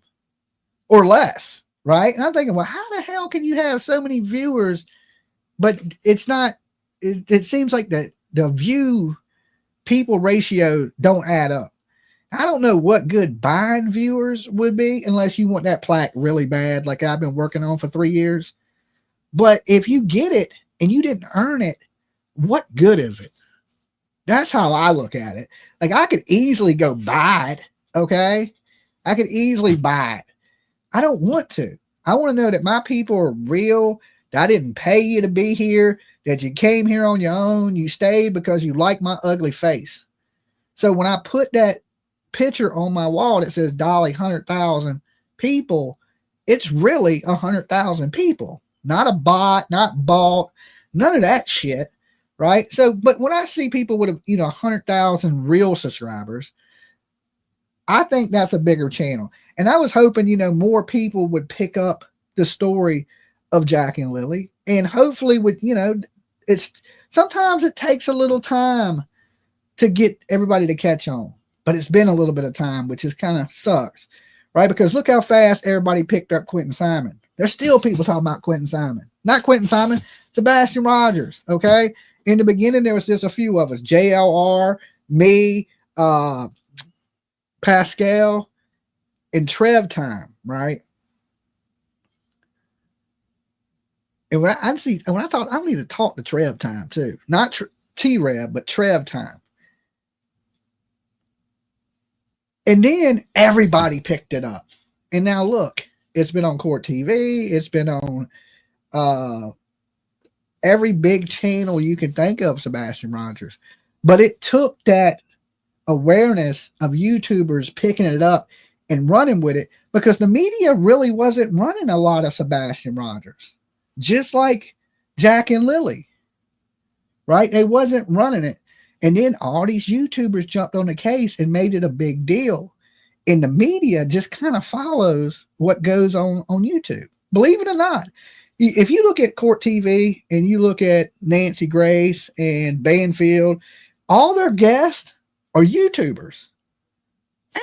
or less, right? And I'm thinking, well, how the hell can you have so many viewers? But it's not, it seems like the view people ratio don't add up. I don't know what good buying viewers would be unless you want that plaque really bad, like I've been working on for 3 years. But if you get it and you didn't earn it, what good is it? That's how I look at it. Like I could easily go buy it. Okay. I could easily buy it. I don't want to. I want to know that my people are real, that I didn't pay you to be here, that you came here on your own, you stayed because you like my ugly face. So when I put that picture on my wall that says Dolly 100,000 people, it's really 100,000 people, not a bot, not bought, none of that shit. Right. So, but when I see people with, 100,000 real subscribers, I think that's a bigger channel. And I was hoping, more people would pick up the story of Jack and Lily, and hopefully would, it's sometimes it takes a little time to get everybody to catch on, but it's been a little bit of time, which is kind of sucks, right? Because look how fast everybody picked up Quentin Simon. There's still people talking about Quentin Simon, not Quentin Simon, Sebastian Rogers. Okay. In the beginning, there was just a few of us, JLR, me, Pascal, and Trev Time, right? And when I thought I need to talk to Trev Time too, not T-Rev, but Trev Time. And then everybody picked it up. And now look, it's been on Court TV. It's been on every big channel you can think of, Sebastian Rogers. But it took that awareness of YouTubers picking it up and running with it, because the media really wasn't running a lot of Sebastian Rogers, just like Jack and Lily, right? They wasn't running it. And then all these YouTubers jumped on the case and made it a big deal. And the media just kind of follows what goes on YouTube. Believe it or not, if you look at Court TV and you look at Nancy Grace and Banfield, all their guests are YouTubers.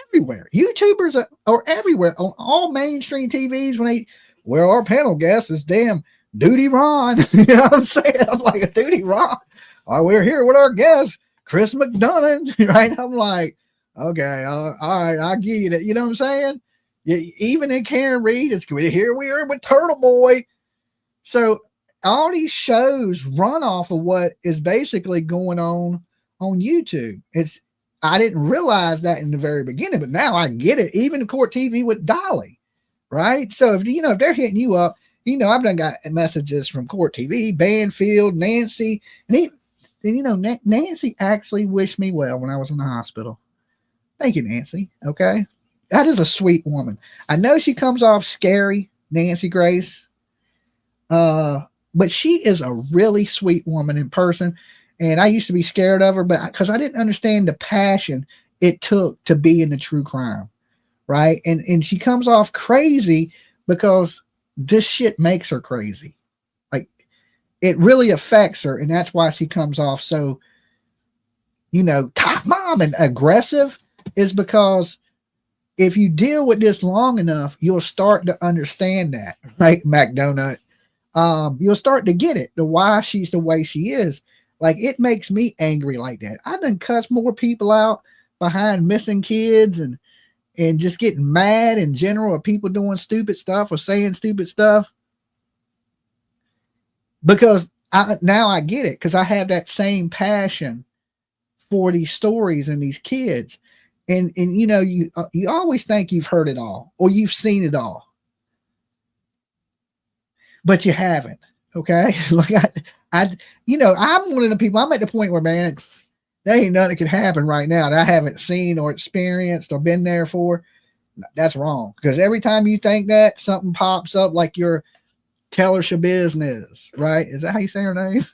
Everywhere. YouTubers are everywhere on all mainstream TVs. Our panel guest is damn Duty Ron. You know what I'm saying? I'm like, a Duty Ron. Oh, we're here with our guest, Chris McDonough, right? I'm like, okay, all right, I get it. You know what I'm saying? Even in Karen Reed, it's good. Here we are with Turtle Boy. So all these shows run off of what is basically going on YouTube. I didn't realize that in the very beginning, but now I get it. Even Court TV with Dolly, right? So if they're hitting you up, I've done got messages from Court TV, Banfield, Nancy, and Nancy actually wished me well when I was in the hospital. Thank you, Nancy. Okay. That is a sweet woman. I know she comes off scary, Nancy Grace, but she is a really sweet woman in person. And I used to be scared of her, but because I didn't understand the passion it took to be in the true crime, right? And she comes off crazy because this shit makes her crazy. Like, it really affects her, and that's why she comes off so, top mom and aggressive, is because if you deal with this long enough, you'll start to understand that, right, McDonald? You'll start to get it, the why she's the way she is. Like, it makes me angry like that. I done cussed more people out behind missing kids and just getting mad in general of people doing stupid stuff or saying stupid stuff, because now I get it, because I have that same passion for these stories and these kids. And you always think you've heard it all or you've seen it all, but you haven't. Okay. Like I'm one of the people, I'm at the point where, man, there ain't nothing that could happen right now that I haven't seen or experienced or been there for. That's wrong. Because every time you think that, something pops up, like your Tellersha business, right? Is that how you say her name?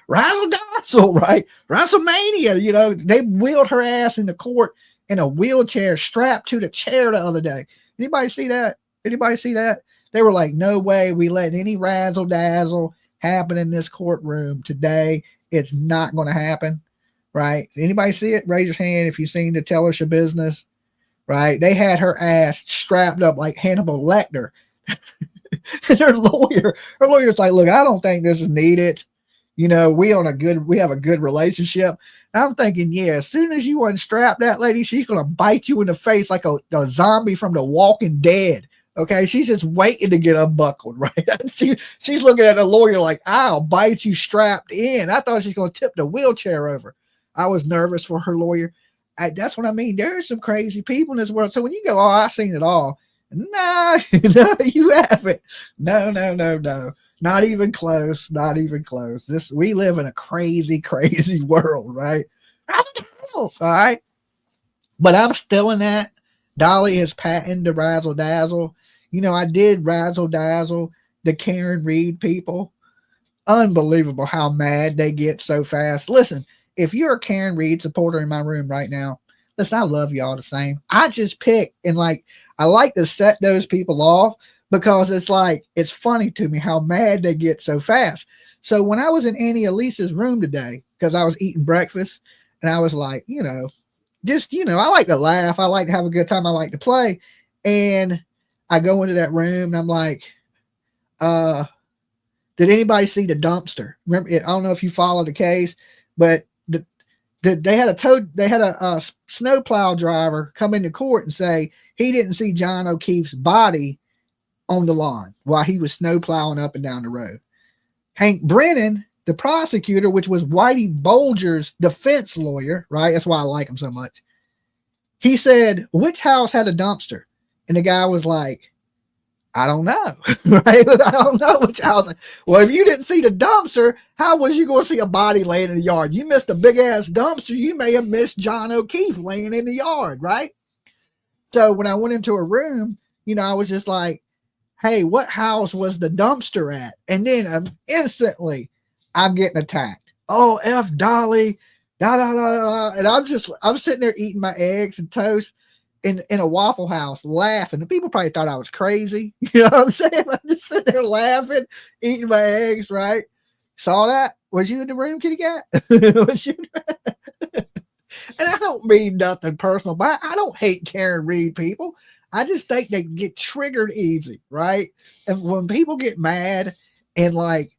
Razzle Dazzle, right? WrestleMania. They wheeled her ass in the court in a wheelchair strapped to the chair the other day. Anybody see that? They were like, no way we let any razzle dazzle happen in this courtroom today. It's not going to happen, right? Anybody see it? Raise your hand if you've seen the Tellersha business, right? They had her ass strapped up like Hannibal Lecter. And her lawyer's like, look, I don't think this is needed. We have a good relationship. And I'm thinking, yeah, as soon as you unstrap that lady, she's going to bite you in the face like a zombie from The Walking Dead. Okay, she's just waiting to get unbuckled, right? She's looking at the lawyer like, I'll bite you strapped in. I thought she's going to tip the wheelchair over. I was nervous for her lawyer. That's what I mean. There are some crazy people in this world. So when you go, oh, I've seen it all, No, no, you haven't. No, no, no, no. Not even close. Not even close. We live in a crazy, crazy world, right? All right. But I'm still in that. Dolly has patented the razzle dazzle. You know, I did razzle dazzle the Karen Reed people. Unbelievable how mad they get so fast. Listen, if you're a Karen Reed supporter in my room right now, listen, I love y'all the same. I just pick and like, I like to set those people off because it's like, it's funny to me how mad they get so fast. So when I was in Annie Elise's room today, because I was eating breakfast and I was like, you know, just, you know, I like to laugh. I like to have a good time. I like to play. And I go into that room and I'm like, did anybody see the dumpster? Remember, I don't know if you follow the case, but they had a snowplow driver come into court and say he didn't see John O'Keefe's body on the lawn while he was snowplowing up and down the road. Hank Brennan, the prosecutor, which was Whitey Bulger's defense lawyer, right? That's why I like him so much. He said, which house had a dumpster? And the guy was like, I don't know, right? I don't know which house. Well, if you didn't see the dumpster, how was you going to see a body laying in the yard? You missed a big ass dumpster. You may have missed John O'Keefe laying in the yard, right? So when I went into a room, you know, I was just like, hey, what house was the dumpster at? And then instantly I'm getting attacked. Oh, F Dolly, da, da, da, da. And I'm sitting there eating my eggs and toast in a Waffle House laughing. The people probably thought I was crazy. You know what I'm saying? I'm just sitting there laughing, eating my eggs, right? Saw that? Was you in the room, kitty cat? Was you? And I don't mean nothing personal, but I don't hate Karen Reed people. I just think they get triggered easy, right? And when people get mad and like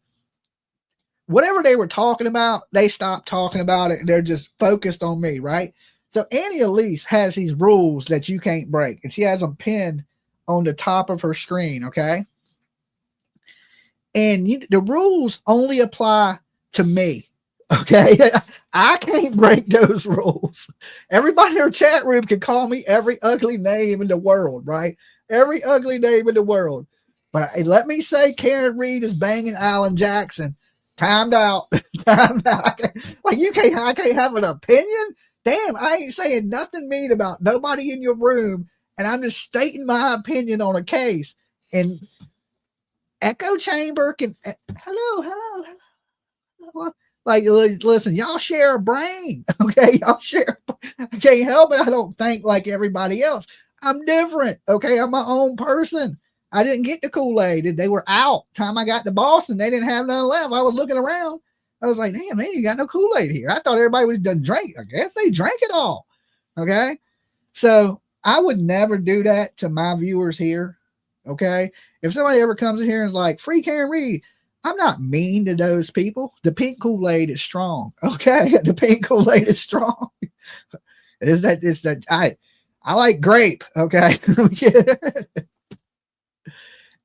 whatever they were talking about, they stop talking about it and they're just focused on me, right? So Annie Elise has these rules that you can't break, and she has them pinned on the top of her screen, okay? And the rules only apply to me, okay? I can't break those rules. Everybody in her chat room can call me every ugly name in the world, right? Every ugly name in the world. But let me say Karen Reed is banging Alan Jackson. Timed out. Timed out. Like I can't have an opinion? Damn, I ain't saying nothing mean about nobody in your room, and I'm just stating my opinion on a case. And echo chamber can hello. Like, listen, y'all share a brain, okay? Y'all share. I can't help it. I don't think like everybody else. I'm different, okay? I'm my own person. I didn't get the Kool-Aid. They were out. Time I got to Boston, they didn't have none left. I was looking around. I was like, damn, man, you got no Kool-Aid here. I thought everybody was done drink. I guess they drank it all. Okay. So I would never do that to my viewers here. Okay. If somebody ever comes in here and is like, free Karen Reed, I'm not mean to those people. The pink Kool-Aid is strong. Okay. The pink Kool-Aid is strong. I like grape. Okay.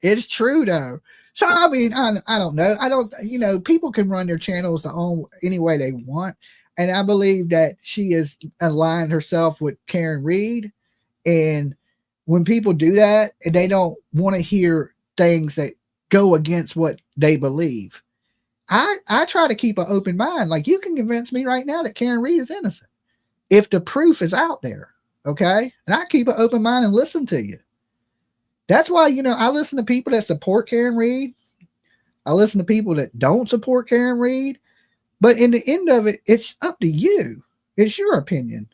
It's true though. So, I mean, I don't know. I don't, you know, people can run their channels their own any way they want. And I believe that she has aligned herself with Karen Reed. And when people do that, they don't want to hear things that go against what they believe. I try to keep an open mind. Like, you can convince me right now that Karen Reed is innocent if the proof is out there. Okay. And I keep an open mind and listen to you. That's why, you know, I listen to people that support Karen Reed. I listen to people that don't support Karen Reed. But in the end of it, it's up to you. It's your opinion.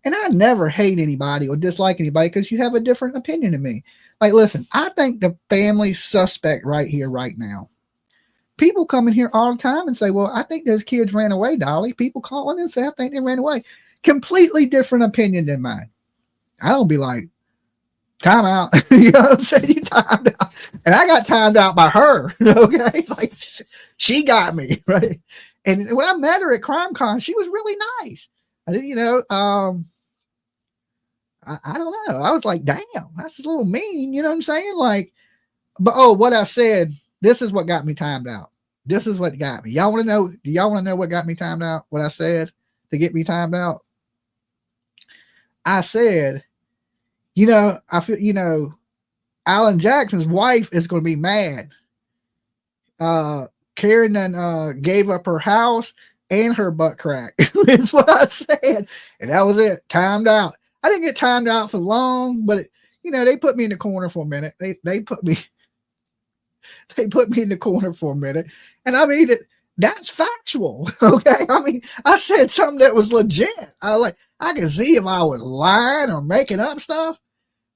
And I never hate anybody or dislike anybody because you have a different opinion than me. Like, listen, I think the family's suspect right here, right now. People come in here all the time and say, well, I think those kids ran away, Dolly. People call in and say, I think they ran away. Completely different opinion than mine. I don't be like, time out. You know what I'm saying? You timed out. And I got timed out by her. Okay. Like, she got me. Right. And when I met her at CrimeCon, she was really nice. I didn't, you know, I don't know. I was like, damn, that's a little mean. You know what I'm saying? Like, but what I said, this is what got me timed out. This is what got me. Y'all want to know? Do y'all want to know what got me timed out? What I said to get me timed out? I said, you know, I feel, you know, Alan Jackson's wife is going to be mad. Karen then gave up her house and her butt crack. That's what I said. And that was it. Timed out. I didn't get timed out for long, but they put me in the corner for a minute. They put me in the corner for a minute. And I mean, that's factual. Okay. I mean, I said something that was legit. I can see if I was lying or making up stuff,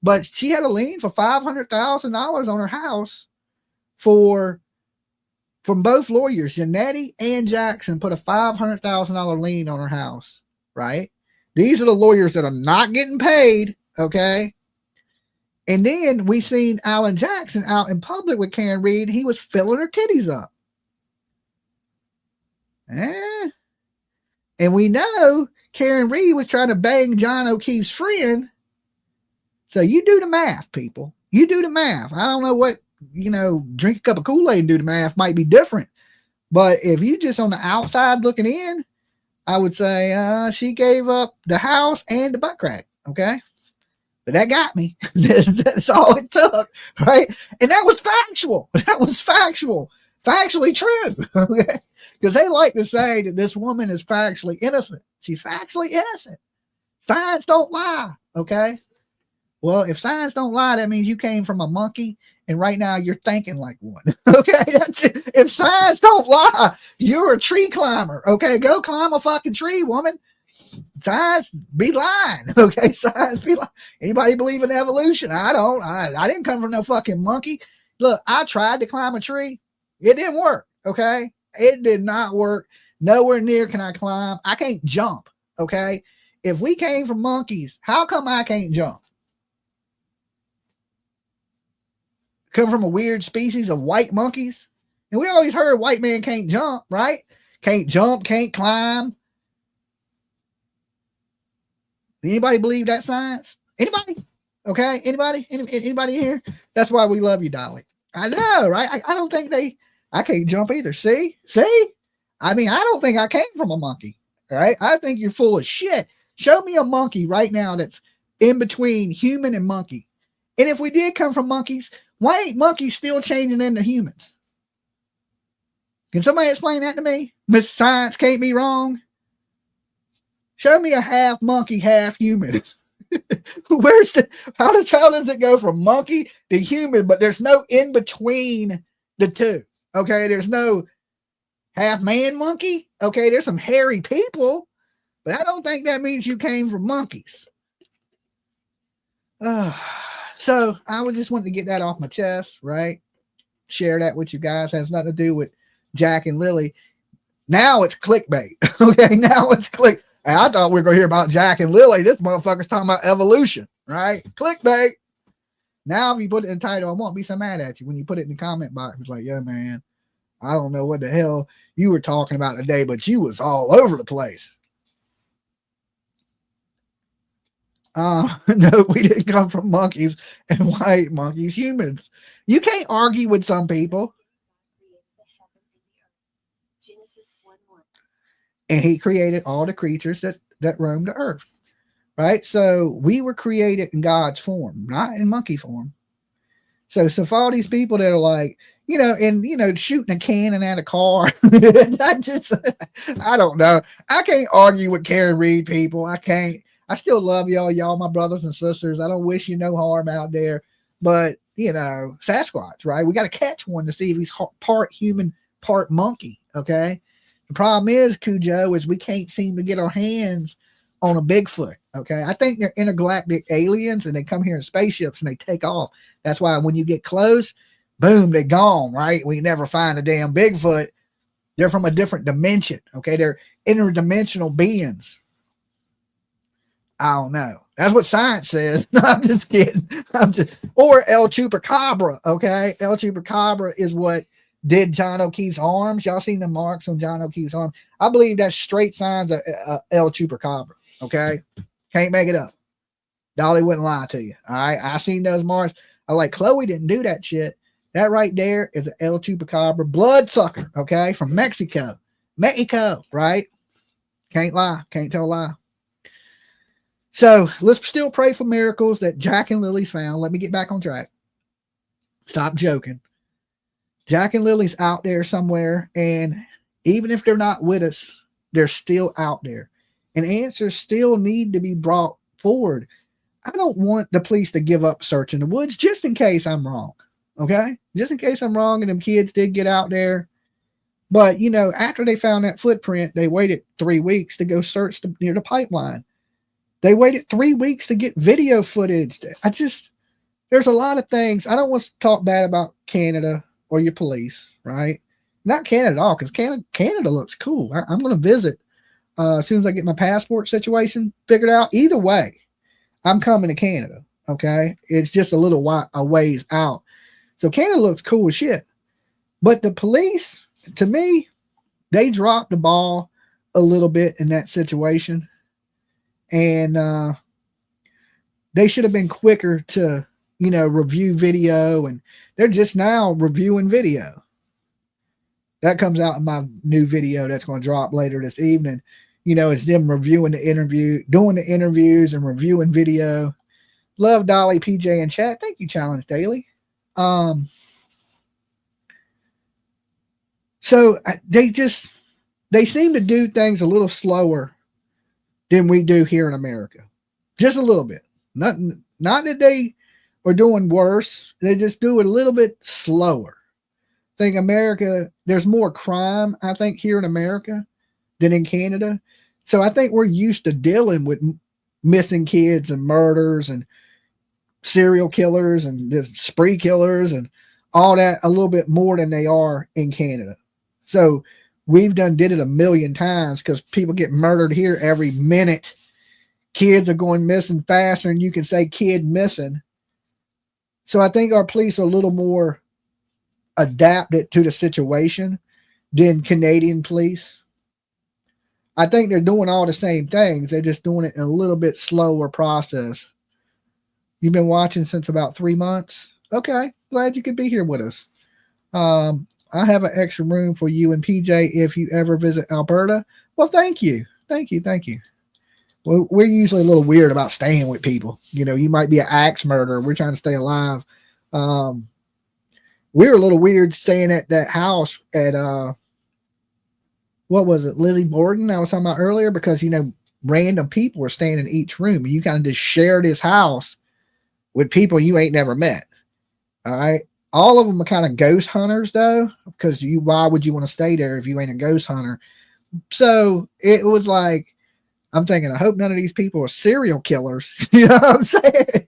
but she had a lien for $500,000 on her house from both lawyers. Janetti and Jackson put a $500,000 lien on her house, right? These are the lawyers that are not getting paid, okay? And then we seen Alan Jackson out in public with Karen Reed. He was filling her titties up. And we know Karen Reed was trying to bang John O'Keefe's friend. So you do the math, people. You do the math. I don't know what, drink a cup of Kool-Aid and do the math might be different. But if you just on the outside looking in, I would say she gave up the house and the butt crack, okay? But that got me. That's all it took, right? And that was factual. That was factual. Factually true, okay? Because they like to say that this woman is factually innocent. She's factually innocent. Science don't lie, okay? Well, if science don't lie, that means you came from a monkey, and right now you're thinking like one. Okay, that's it. If science don't lie, you're a tree climber. Okay, go climb a fucking tree, woman. Science be lying. Okay, science be lying. Anybody believe in evolution? I don't. I didn't come from no fucking monkey. Look, I tried to climb a tree. It didn't work. Okay, it did not work. Nowhere near can I climb. I can't jump. Okay, if we came from monkeys, how come I can't jump? Come from a weird species of white monkeys. And we always heard white man can't jump, right? Can't jump, can't climb. Anybody believe that science? Anybody? Okay, anybody? Anybody here? That's why we love you, Dolly. I know, right? I don't think I can't jump either. See? I mean, I don't think I came from a monkey, all right? I think you're full of shit. Show me a monkey right now that's in between human and monkey. And if we did come from monkeys, why ain't monkeys still changing into humans? Can somebody explain that to me? Miss Science can't be wrong. Show me a half monkey, half human. How does it go from monkey to human, but there's no in between the two? Okay, there's no half man monkey. Okay, there's some hairy people, but I don't think that means you came from monkeys. So I was just wanting to get that off my chest, right? Share that with you guys. Has nothing to do with Jack and Lily. Now it's clickbait. Okay, now it's click. I thought we were going to hear about Jack and Lily. This motherfucker's talking about evolution, right? Clickbait. Now if you put it in the title, I won't be so mad at you when you put it in the comment box. It's like, yeah, man, I don't know what the hell you were talking about today, but you was all over the place. No, we didn't come from monkeys, and white monkeys, humans. You can't argue with some people. And he created all the creatures that roam the earth, right? So we were created in God's form, not in monkey form. So for all these people that are like, shooting a cannon at a car, I don't know. I can't argue with Karen Reed people. I can't. I still love y'all my brothers and sisters. I don't wish you no harm out there, but Sasquatch, right? We got to catch one to see if he's part human, part monkey. Okay. The problem is, Cujo, is we can't seem to get our hands on a Bigfoot. Okay. I think they're intergalactic aliens and they come here in spaceships and they take off. That's why when you get close, boom, they're gone, right? We never find a damn Bigfoot. They're from a different dimension. Okay. They're interdimensional beings. I don't know. That's what science says. No, I'm just kidding. Or El Chupacabra. Okay. El Chupacabra is what did John O'Keefe's arms. Y'all seen the marks on John O'Keefe's arm? I believe that's straight signs of El Chupacabra. Okay. Can't make it up. Dolly wouldn't lie to you. All right. I seen those marks. I like, Chloe didn't do that shit. That right there is an El Chupacabra bloodsucker. Okay. From Mexico, right? Can't lie. Can't tell a lie. So let's still pray for miracles that Jack and Lily's found. Let me get back on track. Stop joking. Jack and Lily's out there somewhere, and even if they're not with us, they're still out there, and answers still need to be brought forward. I don't want the police to give up searching the woods just in case I'm wrong. Okay? Just in case I'm wrong and them kids did get out there. But, you know, after they found that footprint, they waited 3 weeks to go search near the pipeline. They waited 3 weeks to get video footage. There's a lot of things. I don't want to talk bad about Canada or your police, right? Not Canada at all, because Canada looks cool. I'm going to visit as soon as I get my passport situation figured out. Either way, I'm coming to Canada, okay? It's just a ways out. So Canada looks cool as shit. But the police, to me, they dropped the ball a little bit in that situation. And they should have been quicker to, you know, review video. And they're just now reviewing video. That comes out in my new video that's going to drop later this evening. You know, it's them reviewing the interview, doing the interviews and reviewing video. Love Dolly, PJ, and chat. Thank you, Challenge Daily. So they seem to do things a little slower than we do here in America. Just a little bit. Not that they are doing worse. They just do it a little bit slower. I think America, there's more crime, I think, here in America than in Canada. So I think we're used to dealing with missing kids and murders and serial killers and spree killers and all that a little bit more than they are in Canada. So we've did it a million times because people get murdered here every minute. Kids are going missing faster than you can say kid missing. So I think our police are a little more adapted to the situation than Canadian police. I think they're doing all the same things. They're just doing it in a little bit slower process. You've been watching since about 3 months. Okay. Glad you could be here with us. I have an extra room for you and PJ if you ever visit Alberta. Well, thank you. Thank you. Thank you. Well, we're usually a little weird about staying with people. You know, you might be an axe murderer. We're trying to stay alive. We're a little weird staying at that house at, what was it, Lizzie Borden I was talking about earlier, because, you know, random people were staying in each room. You kind of just share this house with people you ain't never met. All right. All of them are kind of ghost hunters, though, because why would you want to stay there if you ain't a ghost hunter? So it was like, I'm thinking, I hope none of these people are serial killers. You know what I'm saying?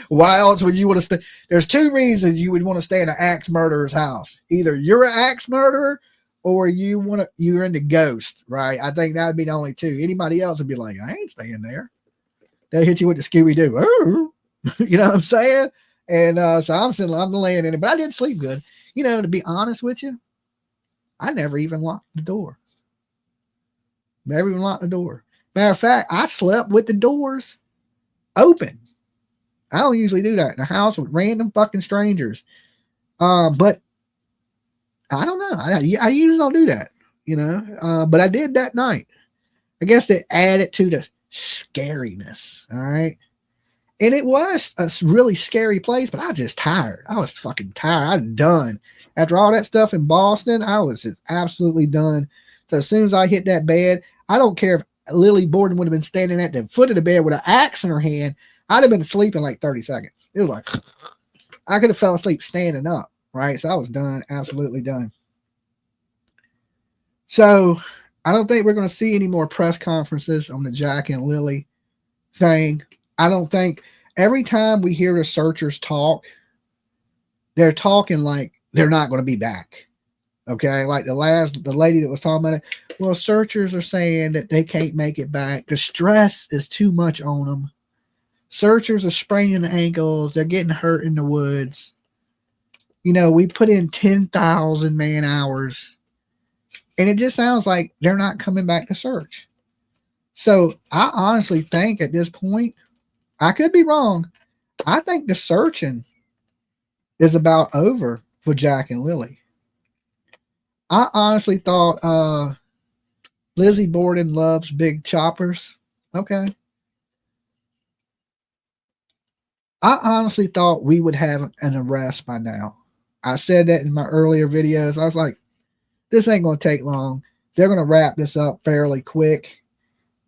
Why else would you want to stay? There's 2 reasons you would want to stay in an axe murderer's house. Either you're an axe murderer or you're into ghost, right? I think that would be the only 2. Anybody else would be like, I ain't staying there. They hit you with the Scooby-Doo. Oh. You know what I'm saying? And so I'm laying in it, but I didn't sleep good. You know, to be honest with you, I never even locked the door. Never even locked the door. Matter of fact, I slept with the doors open. I don't usually do that in a house with random fucking strangers. But I don't know. I usually don't do that, you know. But I did that night. I guess it added to the scariness. All right. And it was a really scary place, but I was just tired. I was fucking tired. I was done. After all that stuff in Boston, I was just absolutely done. So as soon as I hit that bed, I don't care if Lily Borden would have been standing at the foot of the bed with an axe in her hand, I'd have been asleep in like 30 seconds. It was like, I could have fell asleep standing up, right? So I was done, absolutely done. So I don't think we're going to see any more press conferences on the Jack and Lily thing. I don't think every time we hear the searchers talk, they're talking like they're not going to be back. Okay. Like the lady that was talking about it. Well, searchers are saying that they can't make it back. The stress is too much on them. Searchers are spraining ankles. They're getting hurt in the woods. You know, we put in 10,000 man hours and it just sounds like they're not coming back to search. So I honestly think at this point, I could be wrong. I think the searching is about over for Jack and Lily. I honestly thought Lizzie Borden loves big choppers. Okay. I honestly thought we would have an arrest by now. I said that in my earlier videos. I was like, this ain't going to take long. They're going to wrap this up fairly quick.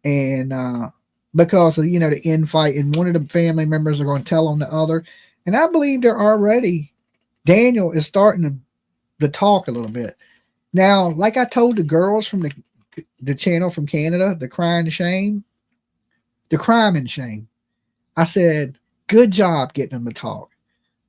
And because of, the infight, and one of the family members are going to tell on the other. And I believe they're already, Daniel is starting to talk a little bit. Now, like I told the girls from the channel from Canada, the crime and shame, I said, good job getting them to talk.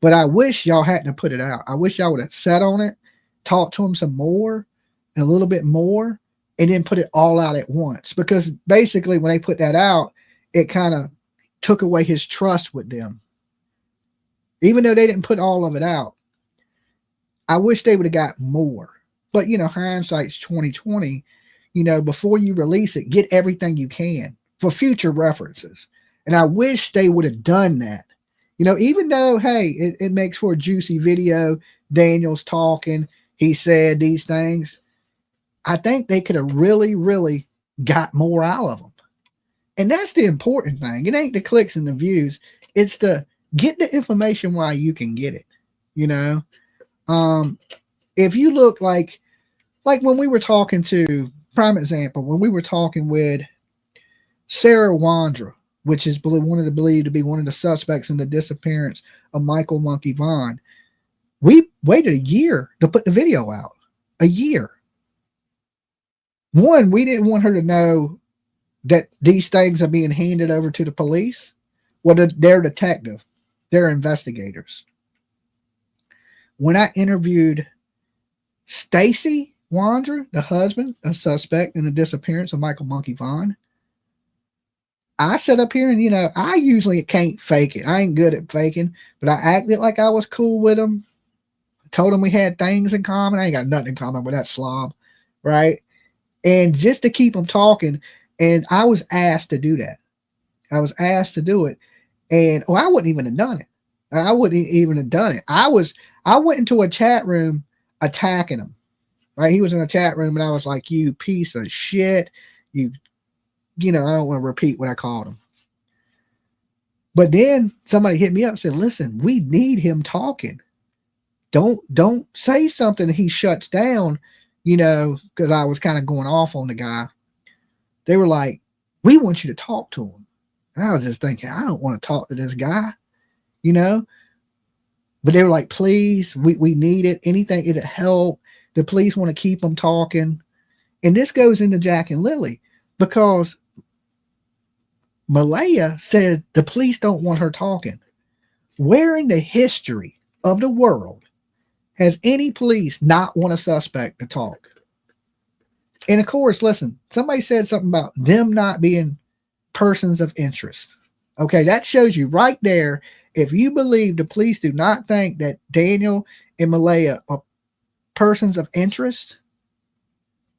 But I wish y'all hadn't put it out. I wish y'all would have sat on it, talked to him some more, and a little bit more, and then put it all out at once. Because basically when they put that out, it kind of took away his trust with them. Even though they didn't put all of it out, I wish they would have got more. But, hindsight's 2020. Before you release it, get everything you can for future references. And I wish they would have done that. Even though, hey, it makes for a juicy video. Daniel's talking. He said these things. I think they could have really, really got more out of them. And that's the important thing. It ain't the clicks and the views. It's the get the information while you can get it. If you look like when we were talking to, prime example, when we were talking with Sarah Wandra, which is believed to be one of the suspects in the disappearance of Michael Monkey Vaughn, we waited a year to put the video out. A year. One, we didn't want her to know that these things are being handed over to the police. Well, they're detective. They're investigators. When I interviewed Stacy Wandra, the husband, a suspect in the disappearance of Michael Monkey Vaughn, I sat up here and, I usually can't fake it. I ain't good at faking, but I acted like I was cool with him. Told him we had things in common. I ain't got nothing in common with that slob, right? And just to keep him talking, and I was asked to do that. I was asked to do it, and I wouldn't even have done it. I wouldn't even have done it. I went into a chat room attacking him, right? He was in a chat room, and I was like, you piece of shit. I don't want to repeat what I called him. But then somebody hit me up and said, listen, we need him talking. Don't say something that he shuts down, because I was kind of going off on the guy. They were like, we want you to talk to him. And I was just thinking, I don't want to talk to this guy, But they were like, please, we need it. Anything, it'll help. The police want to keep him talking. And this goes into Jack and Lily, because Malaya said the police don't want her talking. Where in the history of the world has any police not want a suspect to talk? And of course, listen, somebody said something about them not being persons of interest. Okay, that shows you right there. If you believe the police do not think that Daniel and Malaya are persons of interest,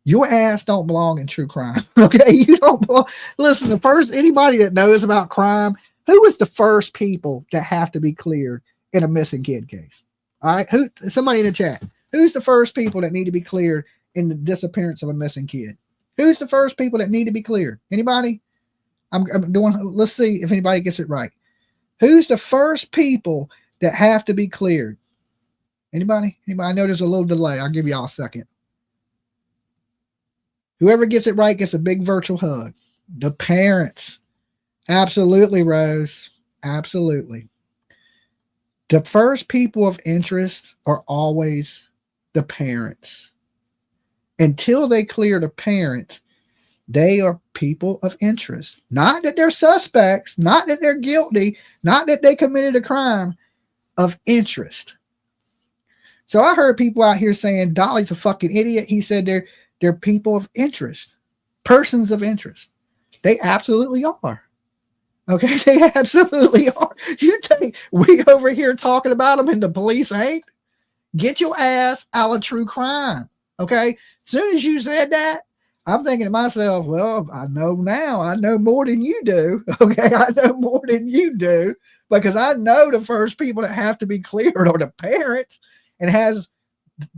your ass don't belong in true crime. Okay, you don't belong. Listen, anybody that knows about crime, who is the first people that have to be cleared in a missing kid case? All right, somebody in the chat, who's the first people that need to be cleared in the disappearance of a missing kid? Who's the first people that need to be cleared? Anybody? I'm doing. Let's see if anybody gets it right. Who's the first people that have to be cleared? Anybody? I know there's a little delay. I'll give y'all a second. Whoever gets it right gets a big virtual hug. The parents. Absolutely, Rose. Absolutely. The first people of interest are always the parents. Until they clear the parents, they are people of interest. Not that they're suspects, not that they're guilty, not that they committed a crime, of interest. So I heard people out here saying Dolly's a fucking idiot. He said they're people of interest, persons of interest. They absolutely are. Okay, they absolutely are. You think we over here talking about them and the police ain't? Get your ass out of true crime. Okay, as soon as you said that, I'm thinking to myself, well, I know now. I know more than you do. Okay, I know more than you do, because I know the first people that have to be cleared are the parents. And has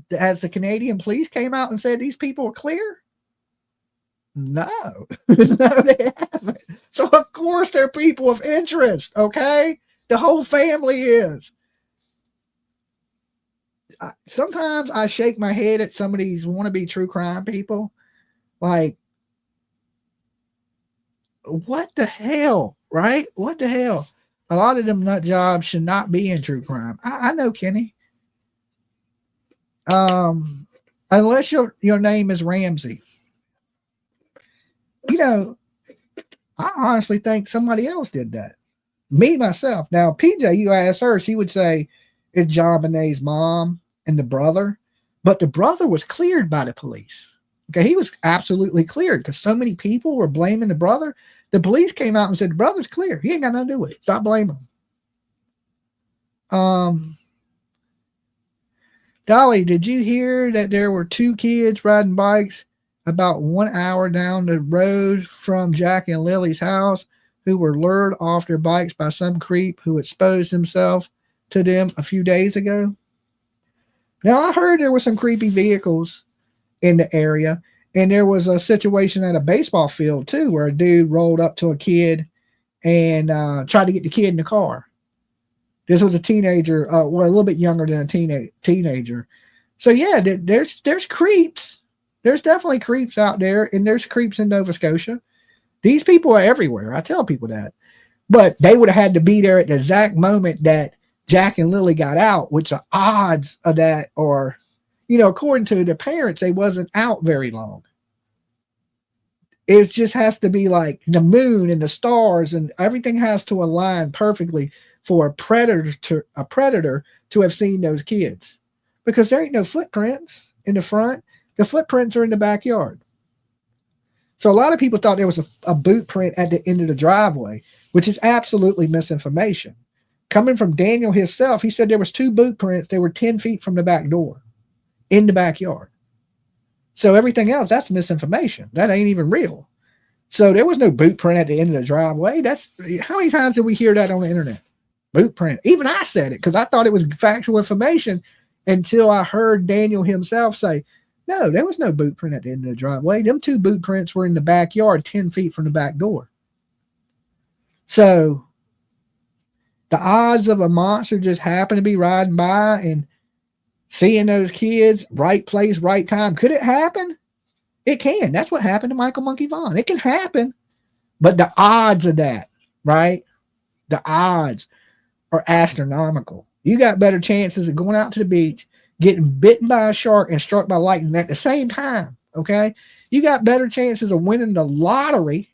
the Canadian police came out and said these people are clear? No, no, they haven't. So of course they're people of interest. Okay, The whole family is. Sometimes I shake my head at some of these wannabe true crime people. Like, what the hell, right? What the hell? A lot of them nut jobs should not be in true crime. I know, Kenny. Unless your name is Ramsey. You know, I honestly think somebody else did that. Me, myself. Now, PJ, you asked her, she would say it's John Bonet's mom and the brother. But the brother was cleared by the police. Okay, he was absolutely cleared because so many people were blaming the brother. The police came out and said, the brother's clear. He ain't got nothing to do with it. Stop blaming him. Dolly, did you hear that there were 2 kids riding bikes about 1 hour down the road from Jack and Lily's house who were lured off their bikes by some creep who exposed himself to them a few days ago? Now, I heard there were some creepy vehicles in the area, and there was a situation at a baseball field too where a dude rolled up to a kid and tried to get the kid in the car. This was a teenager, well, a little bit younger than a teenager. So yeah, there's creeps. There's definitely creeps out there, and there's creeps in Nova Scotia. These people are everywhere. I tell people that. But they would have had to be there at the exact moment that Jack and Lily got out, which the odds of that are, according to the parents, they wasn't out very long. It just has to be like the moon and the stars and everything has to align perfectly for a predator to have seen those kids, because there ain't no footprints in the front. The footprints are in the backyard. So a lot of people thought there was a boot print at the end of the driveway, which is absolutely misinformation. Coming from Daniel himself, he said there was 2 boot prints. They were 10 feet from the back door in the backyard. So everything else, that's misinformation. That ain't even real. So there was no boot print at the end of the driveway. That's how many times did we hear that on the internet? Boot print. Even I said it because I thought it was factual information until I heard Daniel himself say, no, there was no boot print at the end of the driveway. Them 2 boot prints were in the backyard, 10 feet from the back door. So the odds of a monster just happening to be riding by and seeing those kids, right place, right time. Could it happen? It can. That's what happened to Michael Monkey Vaughn. It can happen. But the odds of that, right? The odds are astronomical. You got better chances of going out to the beach, getting bitten by a shark and struck by lightning at the same time. Okay. You got better chances of winning the lottery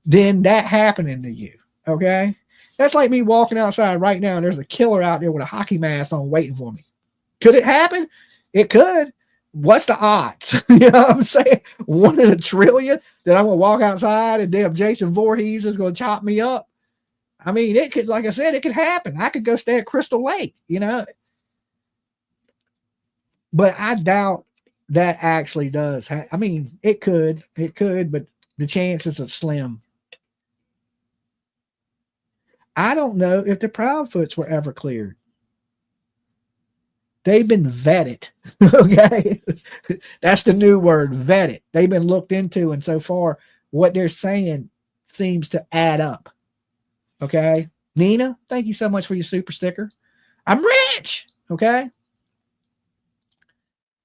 than that happening to you. Okay. That's like me walking outside right now and there's a killer out there with a hockey mask on waiting for me. Could it happen? It could. What's the odds? You know what I'm saying? 1 in a trillion that I'm going to walk outside and damn Jason Voorhees is going to chop me up. I mean, it could, like I said, it could happen. I could go stay at Crystal Lake, But I doubt that actually does. I mean, it could, but the chances are slim. I don't know if the Proudfoots were ever cleared. They've been vetted. Okay. That's the new word, vetted. They've been looked into, and so far what they're saying seems to add up. Okay. Nina, thank you so much for your super sticker. I'm rich. Okay.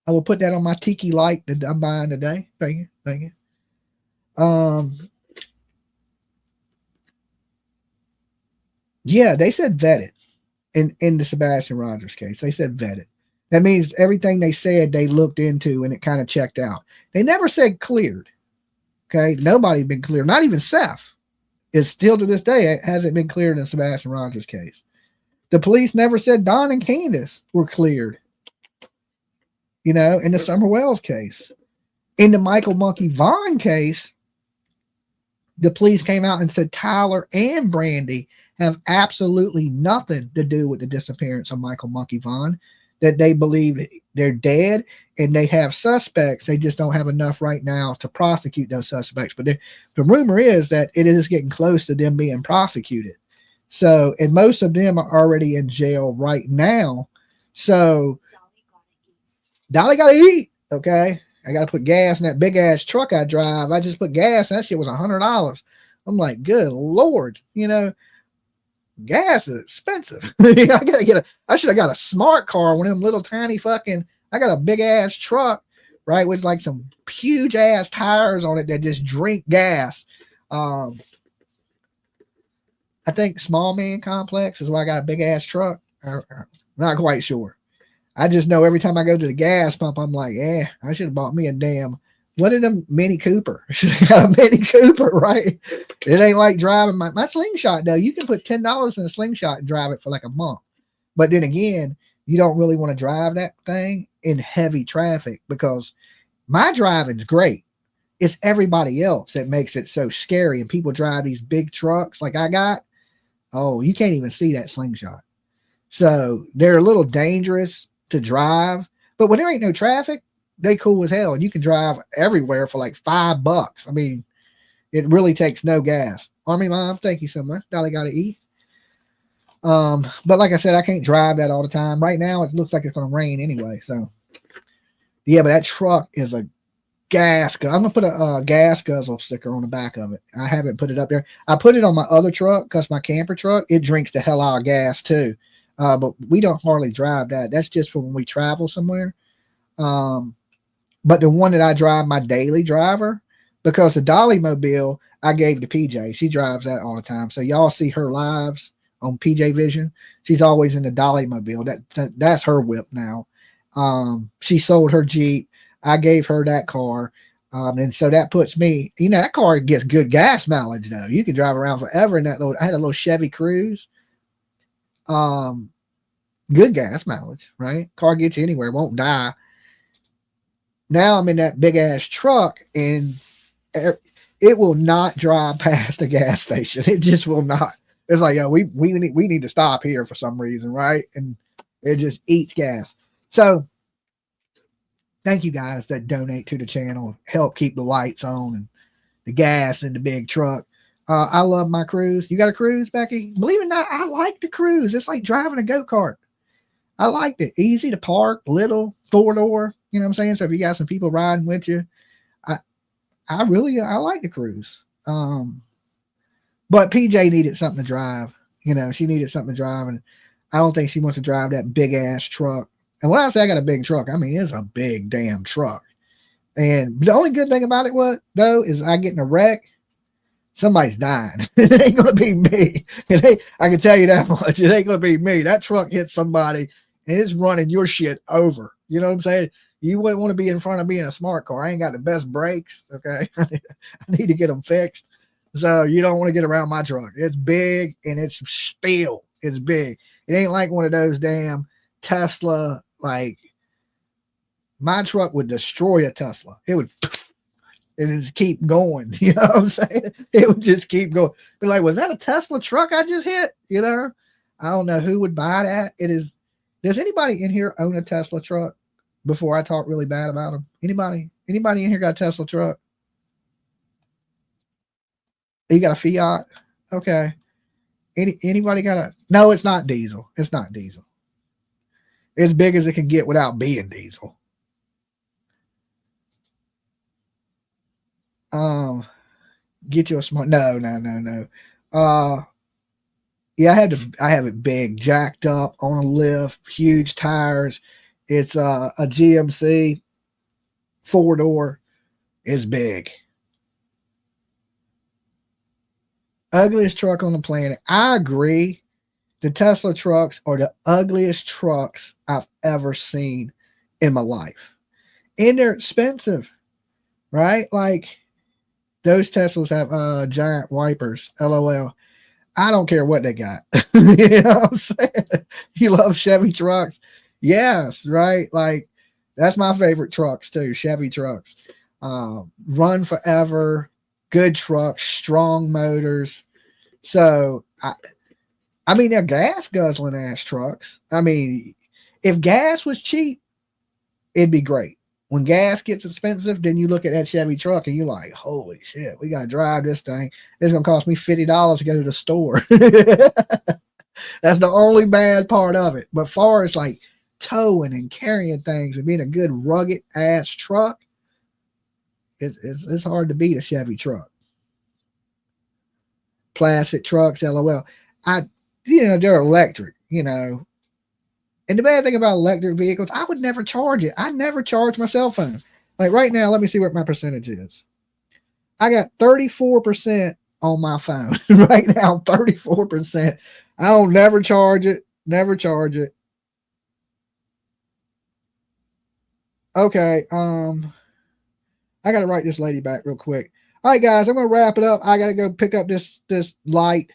I will put that on my tiki light that I'm buying today. Thank you. Thank you. Yeah, they said vetted in the Sebastian Rogers case. They said vetted. That means everything they said they looked into and it kind of checked out. They never said cleared. Okay. Nobody's been cleared. Not even Seth is still to this day. It hasn't been cleared in the Sebastian Rogers case. The police never said Don and Candace were cleared. In the Summer Wells case. In the Michael Monkey Vaughn case, the police came out and said Tyler and Brandy have absolutely nothing to do with the disappearance of Michael Monkey Vaughn, that they believe they're dead and they have suspects. They just don't have enough right now to prosecute those suspects. But the rumor is that it is getting close to them being prosecuted. So, and most of them are already in jail right now. So, Dolly got to eat. Okay. I got to put gas in that big ass truck I drive. I just put gas and that shit was $100. I'm like, good Lord, gas is expensive. I should have got a smart car, one of them little tiny fucking, I got a big ass truck, right, with like some huge ass tires on it that just drink gas. I think small man complex is why I got a big ass truck. Not quite sure. I just know every time I go to the gas pump, I'm like, yeah, I should have bought me a damn, what of them Mini Cooper? Should have got a Mini Cooper, right? It ain't like driving my slingshot, though. You can put $10 in a slingshot and drive it for like a month. But then again, you don't really want to drive that thing in heavy traffic because my driving's great. It's everybody else that makes it so scary. And people drive these big trucks like I got. Oh, you can't even see that slingshot. So they're a little dangerous to drive. But when there ain't no traffic, they cool as hell. And you can drive everywhere for like $5. I mean, it really takes no gas. Army Mom, thank you so much. Dolly got to eat. But like I said, I can't drive that all the time. Right now, it looks like it's going to rain anyway. So, yeah, but that truck is a gas. I'm going to put a gas guzzle sticker on the back of it. I haven't put it up there. I put it on my other truck because my camper truck, it drinks the hell out of gas too. But we don't hardly drive that. That's just for when we travel somewhere. But the one that I drive, my daily driver, because the Dolly mobile I gave to PJ. She drives that all the time. So y'all see her lives on PJ Vision. She's always in the Dolly mobile. That's her whip now. She sold her Jeep. I gave her that car. And so that puts me, you know, that car gets good gas mileage though. You can drive around forever in that little, I had a little Chevy Cruze. Good gas mileage, right? Car gets you anywhere, won't die. Now I'm in that big ass truck and it will not drive past the gas station. It just will not. It's like, we need to stop here for some reason, right? And it just eats gas. So thank you guys that donate to the channel, help keep the lights on and the gas in the big truck. I love my Cruze. You got a Cruze, Becky? Believe it or not, I like the Cruze. It's like driving a go-kart. I liked it. Easy to park, little, 4-door. You know what I'm saying? So if you got some people riding with you, I like the Cruze. But PJ needed something to drive. You know, she needed something to drive, and I don't think she wants to drive that big ass truck. And when I say I got a big truck, I mean it's a big damn truck. And the only good thing about it though is I get in a wreck, somebody's dying. It ain't gonna be me. I can tell you that much. It ain't gonna be me. That truck hits somebody and it's running your shit over. You know what I'm saying? You wouldn't want to be in front of me in a smart car. I ain't got the best brakes. Okay. I need to get them fixed. So you don't want to get around my truck. It's big and it's steel. It's big. It ain't like one of those damn Tesla. Like my truck would destroy a Tesla. It would and just keep going. You know what I'm saying? It would just keep going. Be like, was that a Tesla truck I just hit? You know, I don't know who would buy that. It is. Does anybody in here own a Tesla truck? Before I talk really bad about them, anybody in here got a Tesla truck? You got a Fiat? Okay. Anybody got a? No, it's not diesel. It's not diesel. As big as it can get without being diesel. Get you a smart. No. Yeah, I have it big, jacked up on a lift, huge tires. It's a GMC 4-door. It's big. Ugliest truck on the planet. I agree. The Tesla trucks are the ugliest trucks I've ever seen in my life. And they're expensive, right? Like those Teslas have giant wipers, LOL. I don't care what they got. You know what I'm saying? You love Chevy trucks? Yes, right? Like that's my favorite trucks too, Chevy trucks. Run forever, good trucks, strong motors. So I mean, they're gas guzzling ass trucks. I mean, if gas was cheap, it'd be great. When gas gets expensive, then you look at that Chevy truck and you're like, holy shit, we got to drive this thing. It's going to cost me $50 to go to the store. That's the only bad part of it. But far as like towing and carrying things and being a good rugged ass truck, it's hard to beat a Chevy truck. Plastic trucks, LOL. they're electric, And the bad thing about electric vehicles, I would never charge it. I never charge my cell phone. Like right now, let me see what my percentage is. I got 34% on my phone right now. 34%. I don't never charge it. Never charge it. Okay. I gotta write this lady back real quick. All right, guys, I'm gonna wrap it up. I gotta go pick up this light,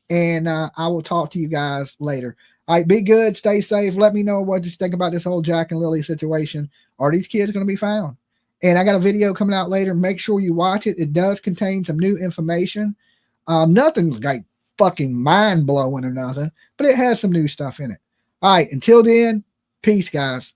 and I will talk to you guys later. All right, be good, stay safe. Let me know what you think about this whole Jack and Lily situation. Are these kids gonna be found? And I got a video coming out later. Make sure you watch it. It does contain some new information. Nothing's like fucking mind blowing or nothing, but it has some new stuff in it. All right, until then, peace, guys.